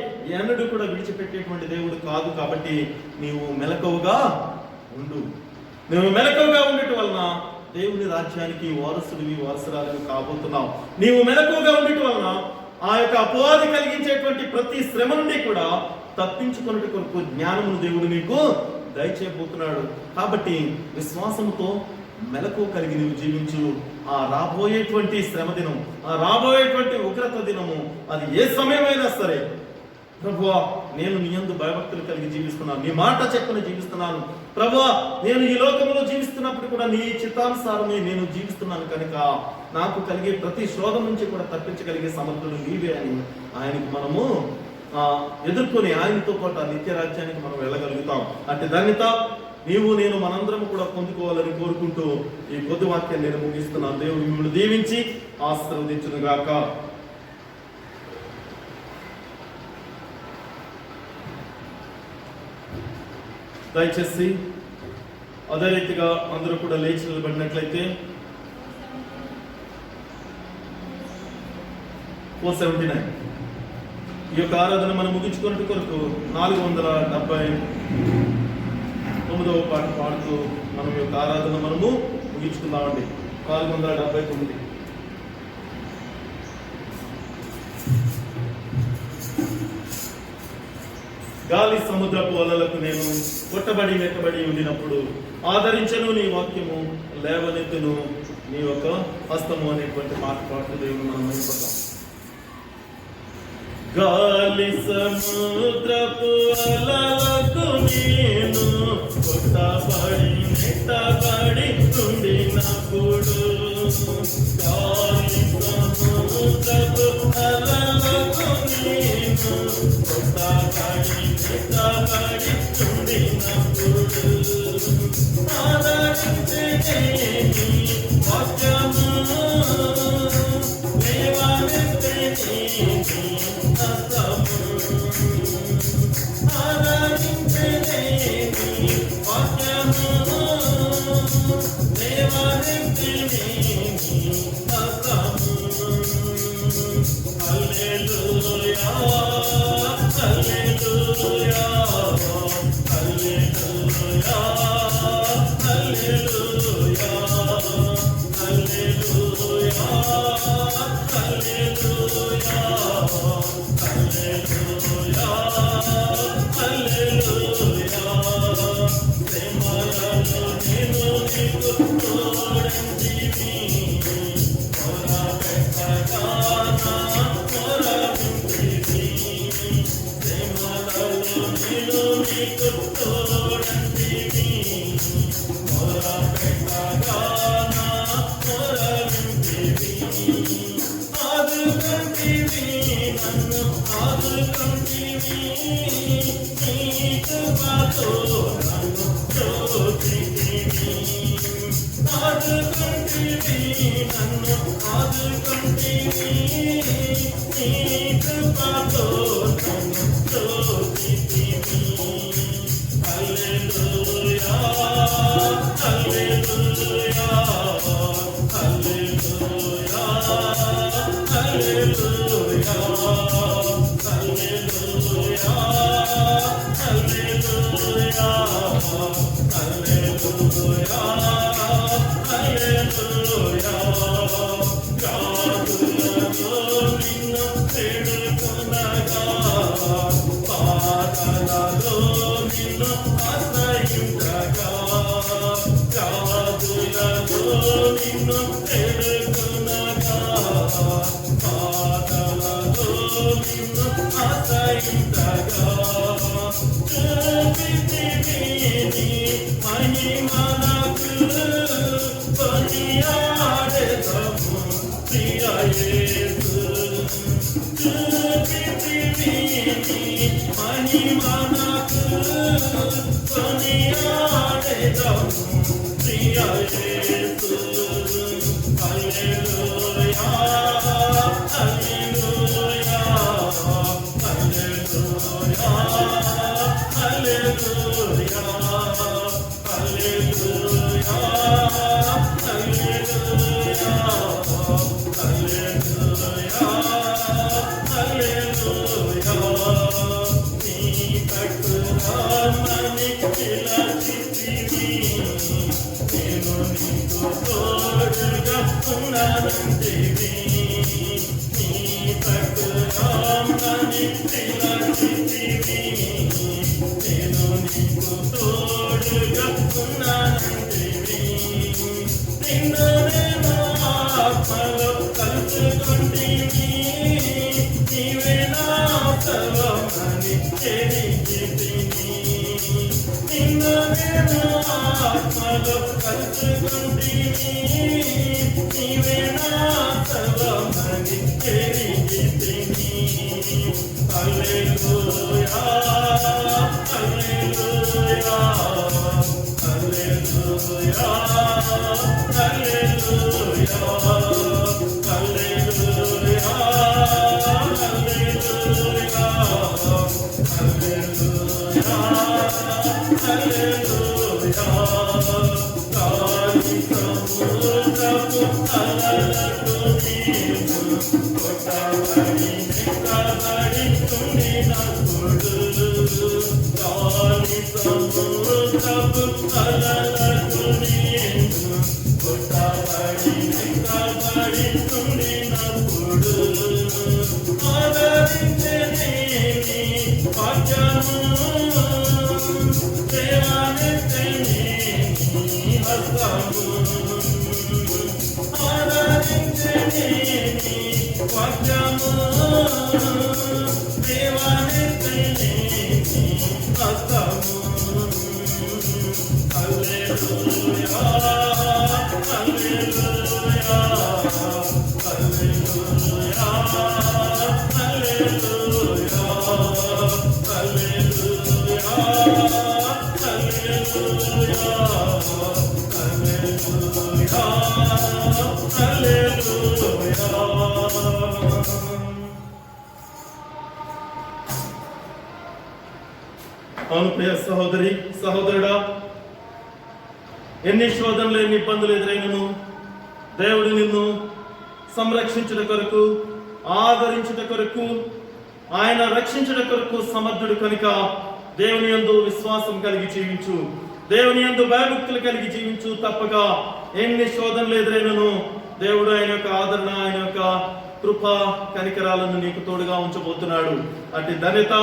ఎన్నడూ కూడా విడిచిపెట్టేటువంటి దేవుడు కాదు. కాబట్టి నీవు మెలకువగా ఉండు. నువ్వు మెలకువగా ఉండటం వలన దేవుని రాజ్యానికి వారసురాలు కాబోతున్నావు. నీవు మెలకువగా ఉండటం వలన ఆ యొక్క అపవాది కలిగించేటువంటి ప్రతి శ్రమ నుండి కూడా తప్పించుకున్నట్టు కొరకు జ్ఞానమును దేవుడు నీకు దయచేయబోతున్నాడు. కాబట్టి విశ్వాసంతో మెలకువ కలిగి నీవు జీవించు. ఆ రాబోయేటువంటి శ్రమ దినం, ఆ రాబోయేటువంటి ఉగ్రత దినము, అది ఏ సమయమైనా సరే, ప్రభువా, నేను నీ యందు భయభక్తులు కలిగి జీవిస్తున్నాను, నీ మాట చెప్పున జీవిస్తున్నాను. ప్రభువా, నేను ఈ లోకంలో జీవిస్తున్నప్పుడు కూడా నీ చిత్తానుసారమే నేను జీవిస్తున్నాను కనుక నాకు కలిగే ప్రతి శోధ నుంచి కూడా తప్పించగలిగే సమర్థులు నీవే అని ఆయనకు మనము ఎదుర్కొని ఆయనతో పాటు నిత్య రాజ్యానికి మనం వెళ్ళగలుగుతాం. అంటే ధన్యత నీవు నేను మనందరం కూడా పొందుకోవాలని కోరుకుంటూ ఈ కొద్ది వాక్యాన్ని నేను ముగిస్తున్నాను. దేవుడు మిమ్మల్ని దీవించి ఆశీర్వదించును గాక. దయచేసి అదే రీతిగా అందరూ కూడా లేచి నిలబడినట్లయితే 479 ఈ యొక్క ఆరాధన మనం ముగించుకున్నట్టు కొరకు 479వ పాట పాడుతూ మనం యొక్క ఆరాధన మనము ముగించుకుందామండి. 479 గాలి సముద్రపు అలలకు నేను కొట్టబడి మెట్టబడి ఉండినప్పుడు ఆదరించను నీ వాక్యము, లేవనెత్తును నీ యొక్క హస్తము అనేటువంటి మాట పాటు దేవుని మనం అయిపోతాం. గాలి సముద్రపు అలలకు నేను కొట్టబడి మెట్టబడి ఉండినప్పుడు, గాలి సముద్రపు అలలకు నేను కొట్టబడి మెట్టబడి ఉండినప్పుడు ఆదరించే నీ వాక్యము, లేవనెత్తే నీ హస్తము, ఆదరించే నీ వాక్యము, లేవనెత్తే నీ హస్తము. హల్లెలూయా హల్లెలూయా హల్లెలూయా హల్లెలూయా హల్లెలూయా హల్లెలూయా హల్లెలూయా హల్లెలూయా. ప్రేమలలో నేను నీకు తోడంటిని, మొరపెట్టగా నా మొరవింటిని. ప్రేమలలో నేను నీకు తోడంటిని, మొరపెట్టగా నా మొరవింటిని. ఆదుకొంటివి నన్ను ఆదుకొంటివి, నీ కృపతో నన్ను బ్రోచితివి. ఆదుకొంటివి నన్ను ఆదుకొంటివి, నీ కృపతో నన్ను బ్రోచితివి. హల్లెలూయా హల్లెలూయా హల్లెలూయా హల్లెలూయా హల్లెలూయా హల్లెలూయా హల్లెలూయా హల్లెలూయా. రాజులలో నిన్ను వేడుకొనగా, పాదలలో నిన్ను ఆశ్రయించగా, రాజులలో నిన్ను వేడుకొనగా, పాదలలో నిన్ను ఆశ్రయించగా, చూపితివి నీ మహిమలకు కొనియాడెదము ప్రియ యేసు. చూపితివి నీ మహిమలకు కొనియాడెదము ప్రియ యేసు. హల్లెలూయా హల్లెలూయా హల్లెలూయా హల్లెలూయా హల్లెలూయా హల్లెలూయా హల్లెలూయా హల్లెలూయా. నీ పట్టు రామని పిలచితివి, నేను నీకు తోడుగా ఉన్నానంటివి. నీ పట్టు రామని పిలచితివి, నేను నీకు తోడుగా ఉన్నానంటివి. నిన్ను నేను ఆత్మలో కలుసుకొంటిని, నీవే నా సర్వమని ఎరిగితిని. నిన్ను నేను ఆత్మలో కలుసుకొంటిని, నీవే నా సర్వమని ఎరిగితిని. హల్లెలూయా హల్లెలూయా హల్లెలూయా హల్లెలూయా హల్లెలూయా హల్లెలూయా హల్లెలూయా హల్లెలూయా. గాలి సముద్రపు అలలకు నేను కొట్టబడి మెట్టబడి ఉండినప్పుడు, గాలి సముద్రపు అలలకు నేను కొట్టబడి మెట్టబడి ఉండినప్పుడు, ఆదరించే నీ వాక్యము, అవును ప్రియ సహోదరి సహోదరుడా, ఎన్ని శోధనలు ఎన్ని ఇబ్బందులు ఎదురైనను దేవుడు నిన్ను సంరక్షించుట కొరకు, ఆదరించుట కొరకు, ఆయన రక్షించుట కొరకు సమర్థుడు కనుక దేవుని యందు విశ్వాసం కలిగి జీవించు, దేవుని యందు భయభక్తులు కలిగి జీవించు. తప్పక ఎన్ని శోధనలు ఎదురైనను దేవుడు ఆయన యొక్క ఆదరణ, ఆయన యొక్క కృప కనికరాలను నీకు తోడుగా ఉంచబోతున్నాడు. అటు ధన్యత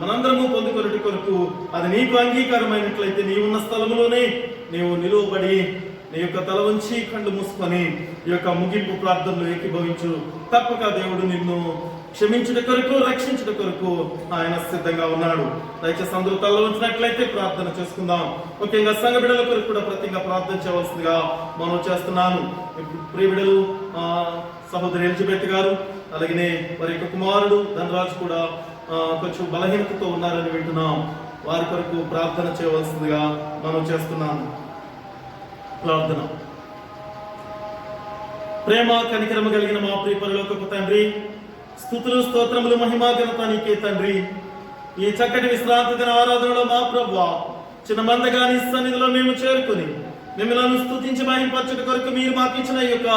మనందరము పొందుకొనుట కొరకు అది నీకు అంగీకారమైనట్లయితే నీవున్న స్థలములోనే నీవు నిలువబడి నీ యొక్క తల ఉంచి కళ్ళు మూసుకొని ఈ యొక్క ముగింపు ప్రార్థనలు ఏకీభవించు. తప్పక దేవుడు నిన్ను క్షమించుట కొరకు, రక్షించుట కొరకు ఆయన సిద్ధంగా ఉన్నాడు. దయచేసి అందరూ తల ఉంచినట్లయితే ప్రార్థన చేసుకుందాం. ముఖ్యంగా సంఘ బిడ్డల కొరకు కూడా ప్రత్యేకంగా ప్రార్థన చేయవలసిందిగా మనం చేస్తున్నాను. ప్రియ బిడ్డలు సహోదరి ఎలిజబెత్ గారు, అలాగే వారి యొక్క కుమారుడు ధనరాజు కూడా కొంచెం బలహీనతతో ఉన్నారని వింటున్నాం. వారి కొరకు ప్రార్థన చేయవలసిందిగా మనం చేస్తున్నాను. ప్రార్థన. ప్రేమ కనికరమ కలిగిన మా ప్రియ పరలోకపు తండ్రి, స్తుతులు స్తోత్రములు మహిమా ఘనత నీకే తండ్రి. ఈ చక్కటి విశ్రాంతి దిన ఆరాధనలో మా ప్రభువా చిన్న మందగా నీ సన్నిధిలో మేము చేరుకుని మిమ్మల్ని స్తుతించి మహింపరచుట కొరకు మీరు మాకు ఇచ్చిన ఈ యొక్క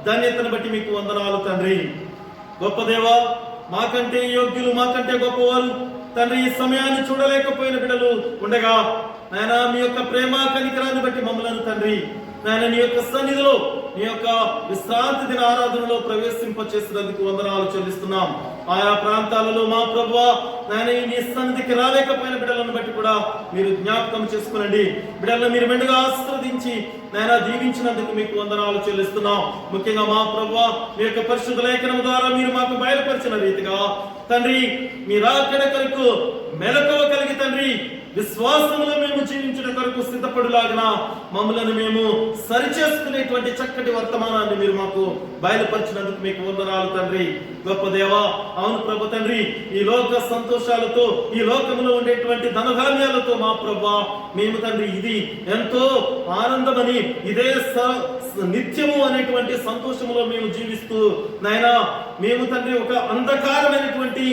ధన్యతను బట్టి మీకు వందనాలు తండ్రి. గొప్ప దేవా, మాకంటే యోగ్యులు, మాకంటే గొప్పవారు తండ్రి ఈ సమయాన్ని చూడలేకపోయిన బిడ్డలు ఉండగా నాయన మీ యొక్క ప్రేమ కనికరాన్ని బట్టి మమ్మల్ని తండ్రి నాయన నీ యొక్క సన్నిధిలో నీ యొక్క విశ్రాంతి దిన ఆరాధనలో ప్రవేశింపచేసినందుకు వందనాలు చెల్లిస్తున్నాం. ఆయా ప్రాంతాలలో మా ప్రభువా నాయన నీ సన్నిధికి రాలేకపోయిన బిడ్డలను బట్టి కూడా మీరు జ్ఞాపకం చేసుకునండి. బిడ్డలను మీరు మెండుగా ఆశీర్వదించి నాయన దీవించినందుకు మీకు వందనాలు చెల్లిస్తున్నాం. ముఖ్యంగా మా ప్రభువా మీ యొక్క పరిశుద్ధ లేఖనం ద్వారా మీరు మాకు బయలుపరిచిన రీతిగా తండ్రి మీ రాకడ కొరకు మెలకువ కలిగి తండ్రి విశ్వాసంలో మేము జీవించిన కొరకు సిద్ధపడులాగిన మమ్మల్ని మేము సరిచేసుకునేటువంటి చక్కటి వర్తమానాన్ని మీరు మాకు బయలుపరిచినందుకు మీకు వందనాలు తండ్రి. గొప్ప దేవా, అవును ప్రభు తండ్రి, ఈ లోక సంతోషాలతో, ఈ లోకంలో ఉండేటువంటి ధనధాన్యాలతో మా ప్రభా మేము తండ్రి ఇది ఎంతో ఆనందమని, ఇదే నిత్యము అనేటువంటి సంతోషములో మేము జీవిస్తూ నాయనా మేము తండ్రి ఒక అంధకారమైనటువంటి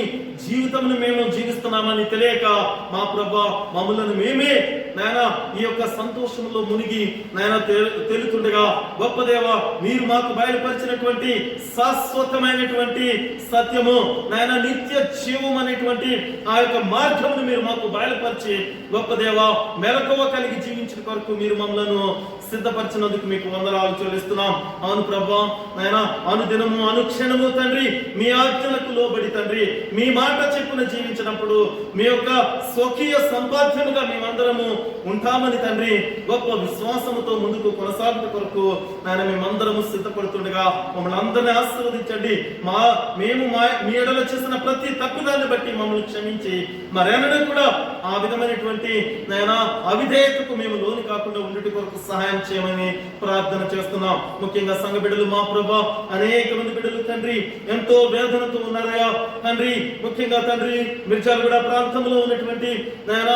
జీవితమును మేము జీవిస్తున్నామని తెలియక మా ప్రభా మమ్మల్ని మేమే నాయన ఈ యొక్క సంతోషంలో మునిగి నాయన తెలుతుండగా గొప్ప దేవా మీరు మాకు బయలుపరిచినటువంటి శాశ్వతమైనటువంటి సత్యము నాయన నిత్య జీవం అనేటువంటి ఆ యొక్క మార్గమును మీరు మాకు బయలుపరిచి గొప్ప దేవా మెలకువ కలిగి జీవించిన కొరకు మీరు మమ్మలను సిద్ధపరిచినందుకు మీకు వందనాలు చెల్లిస్తున్నాం. అవును ప్రభా నాయన అనుదినము అనుక్షణము తండ్రి మీ ఆజ్ఞలకు లోబడి తండ్రి మీ మాట చెప్పున జీవించినప్పుడు మీ యొక్క స్వకీయ సంపాద్యముగా మేమందరము ఉంటామని తండ్రి గొప్ప విశ్వాసముతో ముందుకు కొనసాగుట కొరకు నాయన మేమందరము సిద్ధపడుతుండగా మమ్మల్ని అందరినీ ఆశీర్వదించండి. మేము మీ ఎడల చేసిన ప్రతి తప్పుదాన్ని బట్టి మమ్మల్ని క్షమించి మరెన్నడూ కూడా ఆ విధమైనటువంటి నాయన అవిధేయతకు మేము లోని కాకుండా ఉండేటి కొరకు సహాయం చేయమని ప్రార్థన చేస్తున్నాం. ముఖ్యంగా సంఘ బిడ్డలు మా ప్రభా అనేక మంది బిడ్డలు తండ్రి ఎంతో వేదనతో ఉన్నారయ్యా తండ్రి. ముఖ్యంగా తండ్రి మిర్జాలగూడ ప్రాంతంలో ఉన్నటువంటి నాయన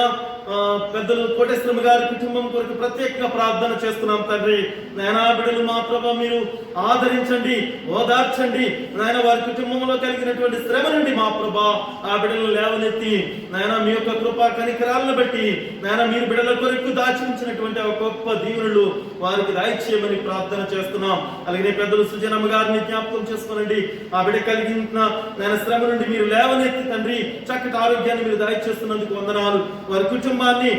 పెద్దలు కోటేశ్వర గారి కుటుంబం కొరకు ప్రత్యేకంగా ప్రార్థన చేస్తున్నాం తండ్రి. నాయనా బిడ్డలు మా ప్రభా మీరు ఆదరించండి, ఓదార్చండి. నాయన వారి కుటుంబంలో కలిగినటువంటి శ్రమ నుండి మా ప్రభా ఆ బిడ్డలు లేవనెత్తి నాయన మీ యొక్క కృపా కనికరాలను బట్టి నాయన మీరు బిడ్డల కొరకు దాచించినటువంటి ఒక గొప్ప దీవెనలు వారికి దయచేయమని ప్రార్థన చేస్తున్నాం. అలాగే పెద్దలు సుజనమ్మ గారిని జ్ఞాపకం చేసుకోనండి. ఆ బిడ్డ కలిగిన నాయన శ్రమ నుండి మీరు లేవనెత్తి తండ్రి చక్కటి ఆరోగ్యాన్ని మీరు దయచేస్తున్నందుకు వందనాలు. వారి కుటుంబాన్ని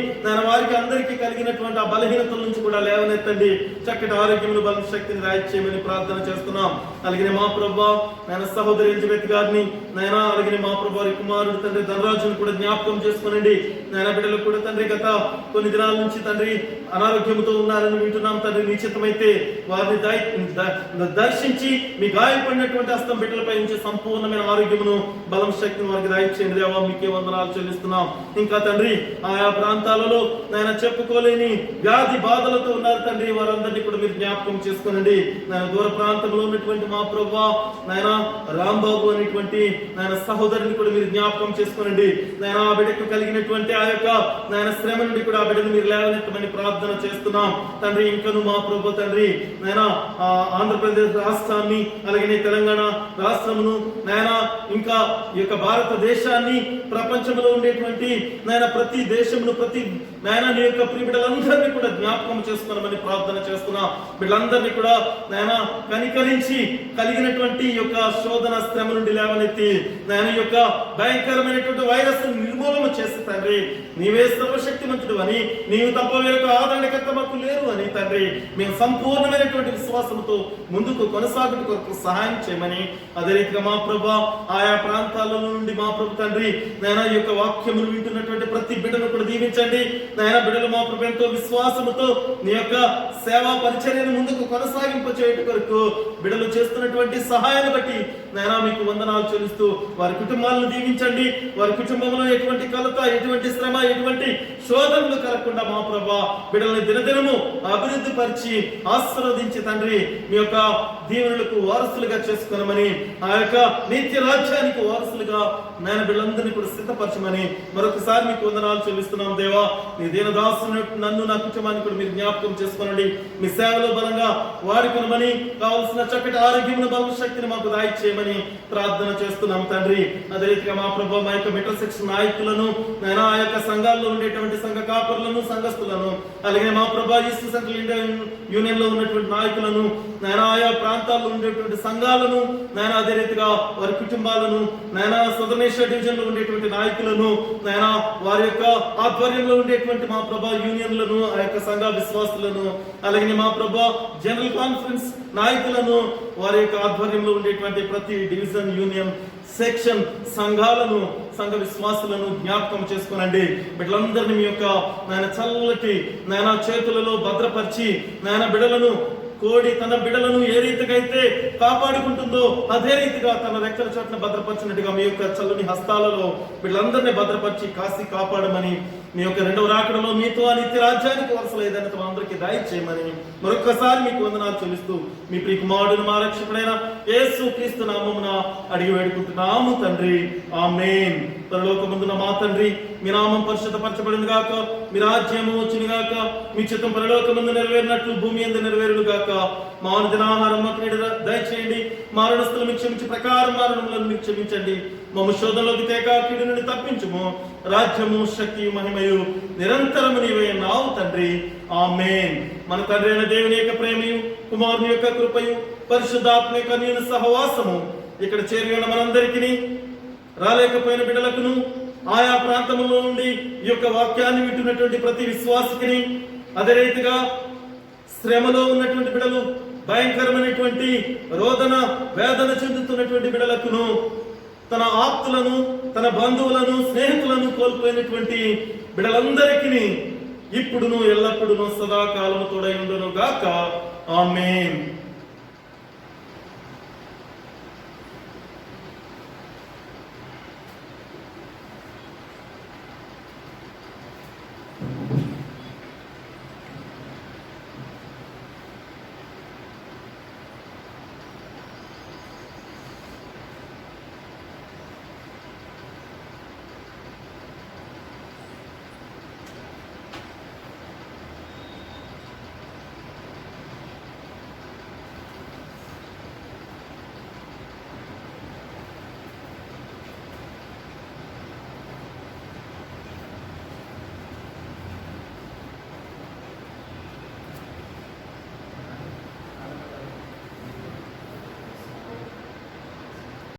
వారికి అందరికీ కలిగినటువంటి ఆ బలహీనతల నుంచి కూడా లేవనెత్తండి. చక్కటి ఆరోగ్యమును బల శక్తిని దయచేయమని ప్రార్థన చేస్తున్నాం. అలాగే మా ప్రభా నాయన సహోదరి ఎలిజబెత్ గారిని నాయన అలాగే మా ప్రభా వారి కుమారుడు తండ్రి ధనరాజును కూడా జ్ఞాపకం చేసుకోనండి. నాయన బిడ్డలకు కూడా తండ్రి గత కొన్ని దినాల నుంచి తండ్రి అనారోగ్యంతో ఉన్నారని వింటున్నాం తండ్రి. నిశ్చితమైతే వారిని దర్శించి మీ గాయపడినటువంటి హస్తం బిడ్డలపై నుంచి సంపూర్ణమైన ఆరోగ్యమును బలం శక్తిని వారికి దయచేయండి దేవా. మీకే వందనాలు చెల్లిస్తున్నాం. ఇంకా తండ్రి ఆయా ప్రాంతాలలో నాయన చెప్పుకోలేని వ్యాధి బాధలతో ఉన్నారు తండ్రి. వారందరినీ కూడా మీరు జ్ఞాపకం చేసుకోనండి. నాయన దూర ప్రాంతంలో ఉన్నటువంటి మా ప్రభువా నాయన రాంబాబు అనేటువంటి నాయన సహోదరుని కూడా మీరు జ్ఞాపకం చేసుకోనండి. నాయన ఆ బిడ్డకు కలిగినటువంటి ఆ యొక్క నాయన శ్రమ నుండి కూడా ఆ బిడ్డను మీరు లేవనెత్తమని ప్రార్థన ప్రార్థన చేస్తున్నాం తండ్రి. ఇంకను మా ప్రభు తండ్రి నాయన ఆంధ్రప్రదేశ్ రాష్ట్రాన్ని అలాగే తెలంగాణ రాష్ట్రమును నాయన ఇంకా ఈ యొక్క భారతదేశాన్ని ప్రపంచంలో ఉండేటువంటి నాయన ప్రతి దేశమును ప్రతి నాయన నీ యొక్క ప్రియ బిడ్డలందరినీ కూడా జ్ఞాపకం చేసుకోమని ప్రార్థన చేస్తున్నాం. బిడ్డలందరినీ కూడా నాయన కనికరించి కలిగినటువంటి ఈ యొక్క శోధన శ్రమ నుండి లేవనెత్తి నాయన ఈ యొక్క భయంకరమైనటువంటి వైరస్ నిర్మూలన చేసి తండ్రి నీవే సర్వశక్తిమంతుడు అని, నీవు తప్ప వేరొక ఆదరణకర్త మాకు లేరు అని తండ్రి మేము సంపూర్ణమైనటువంటి విశ్వాసంతో ముందుకు కొనసాగుట కొరకు సహాయం చేయమని, అదే రీతిగా మా ప్రభా ఆయా ప్రాంతాల నుండి మా ప్రభు తండ్రి నాయన ఈ యొక్క వాక్యములు వింటున్నటువంటి ప్రతి బిడ్డను కూడా దీవించండి నాయన. బిడ్డలు మా ప్రభు ఎంతో విశ్వాసముతో నీ యొక్క సేవా పరిచర్యను ముందుకు కొనసాగింప చేయట కొరకు బిడ్డలు చేస్తున్నటువంటి సహాయాన్ని బట్టి నాయన మీకు వందనాలు చెల్లిస్తూ వారి కుటుంబాలను దీవించండి. వారి కుటుంబంలో ఎటువంటి కలత, ఎటువంటి శ్రమ, ఎటువంటి శోధనలు కలగకుండా మా ప్రభా బిడ్డల్ని దినదినము అభివృద్ధి పరిచి ఆశీర్వదించి తండ్రి మీ యొక్క దీవెనలకు వారసులుగా చేసుకోనమని, ఆ యొక్క నిత్య రాజ్యానికి వారసులుగా నాయన బిడ్డలందరినీ కూడా సిద్ధపరచమని మరొకసారి మీకు వందనాలు చెల్లిస్తున్నాం దేవా. నీ దీనదాసుని నన్ను నా కుటుంబాన్ని కూడా మీరు జ్ఞాపకం చేసుకోనండి. మీ సేవలో బలంగా వాడుకొనమని, కావలసిన చక్కటి ఆరోగ్యమును బల శక్తిని మాకు దాయి చేయమని ప్రార్థన చేస్తున్నాం తండ్రి. అదే రీతిగా మా ప్రభు మా యొక్క మెట్రో సెక్షన్ నాయకులను నాయన ఆ యొక్క సంఘాల్లో ఉండేటువంటి సంఘ కాపరులను సంఘస్థులను అలాగే మా ప్రభా ఈస్ట్ సెంట్రల్ ఇండియన్ యూనియన్ లో ఉన్నటువంటి నాయకులను నాయన ఆయా ప్రాంతాల్లో ఉండేటువంటి సంఘాలను నాయన అదే రీతిగా వారి కుటుంబాలను నాయన సదర్నేశ్వర డివిజన్ లో ఉండేటువంటి నాయకులను నాయన వారి యొక్క ఆధ్వర్యంలో ఉండేటువంటి మా ప్రభా యూనియన్లను ఆ యొక్క సంఘ విశ్వాసులను అలాగే మా ప్రభా జనరల్ కాన్ఫరెన్స్ నాయకులను వారి యొక్క ఆధ్వర్యంలో ఉండేటువంటి ప్రతి డివిజన్ యూనియన్ సెక్షన్ సంఘాలను సంఘ విశ్వాసులను జ్ఞాపకం చేసుకోనండి. బిడ్డలందరినీ మీ యొక్క నాయన చల్లటి నాయన చేతులలో భద్రపరిచి నాయన బిడ్డలను కోడి తన బిడ్డలను ఏ రీతిగా అయితే కాపాడుకుంటుందో అదే రీతిగా తన రెక్కల చోట్ల భద్రపరిచినట్టుగా మీ యొక్క చల్లని హస్తాలలో వీళ్ళందరినీ భద్రపరిచి కాసి కాపాడమని, మీ యొక్క రెండవ రాకడలో మీతో ఆ నిత్య రాజ్యానికి వరుసలు ఏదైనా తమ అందరికీ దయ చేయమని మరొకసారి మీకు వందనాలు చెల్లిస్తూ మీ ప్రియ కుమారుడు మా రక్షకుడైన యేసు క్రీస్తు నామమున అడిగి వేడుకుంటున్నాము తండ్రి, ఆమేన్. పరలోకమందున మా తండ్రి మీ నామం పరిశుద్ధపరచబడింది గాక, మీ రాజ్యము వచ్చును గాక, మీ చిత్తం పరలోకమందు నెరవేరినట్లు భూమి యందు నెరవేరును గాక. మా అనుదిన ఆహారం మాకు నేడు దయచేయండి, మా రుణస్తులు మీకు క్షమించి ప్రకారం మా రుణములను మీకు క్షమించండి, మమ్మ శోధనలోకి తేక కీడు నుండి తప్పించుము. రాజ్యము శక్తి మహిమయు నిరంతరము నీవే నావు తండ్రి, ఆమేన్. మన తండ్రి అయిన దేవుని యొక్క ప్రేమయు కుమారుని యొక్క కృపయు పరిశుద్ధాత్మ యొక్క అన్యోన్య సహవాసము ఇక్కడ చేరి ఉన్న మనందరికీ రాలేకపోయిన బిడ్డలకును ఆయా ప్రాంతంలో నుండి ఈ యొక్క వాక్యాన్ని వింటున్నటువంటి ప్రతి విశ్వాసికిని అదే రీతిగా శ్రమలో ఉన్నటువంటి బిడ్డలు భయంకరమైనటువంటి రోదన వేదన చెందుతున్నటువంటి బిడ్డలకును తన ఆప్తులను తన బంధువులను స్నేహితులను కోల్పోయినటువంటి బిడ్డలందరికీ ఇప్పుడును ఎల్లప్పుడును సదాకాలము తోడై ఉండును గాక, ఆమేన్.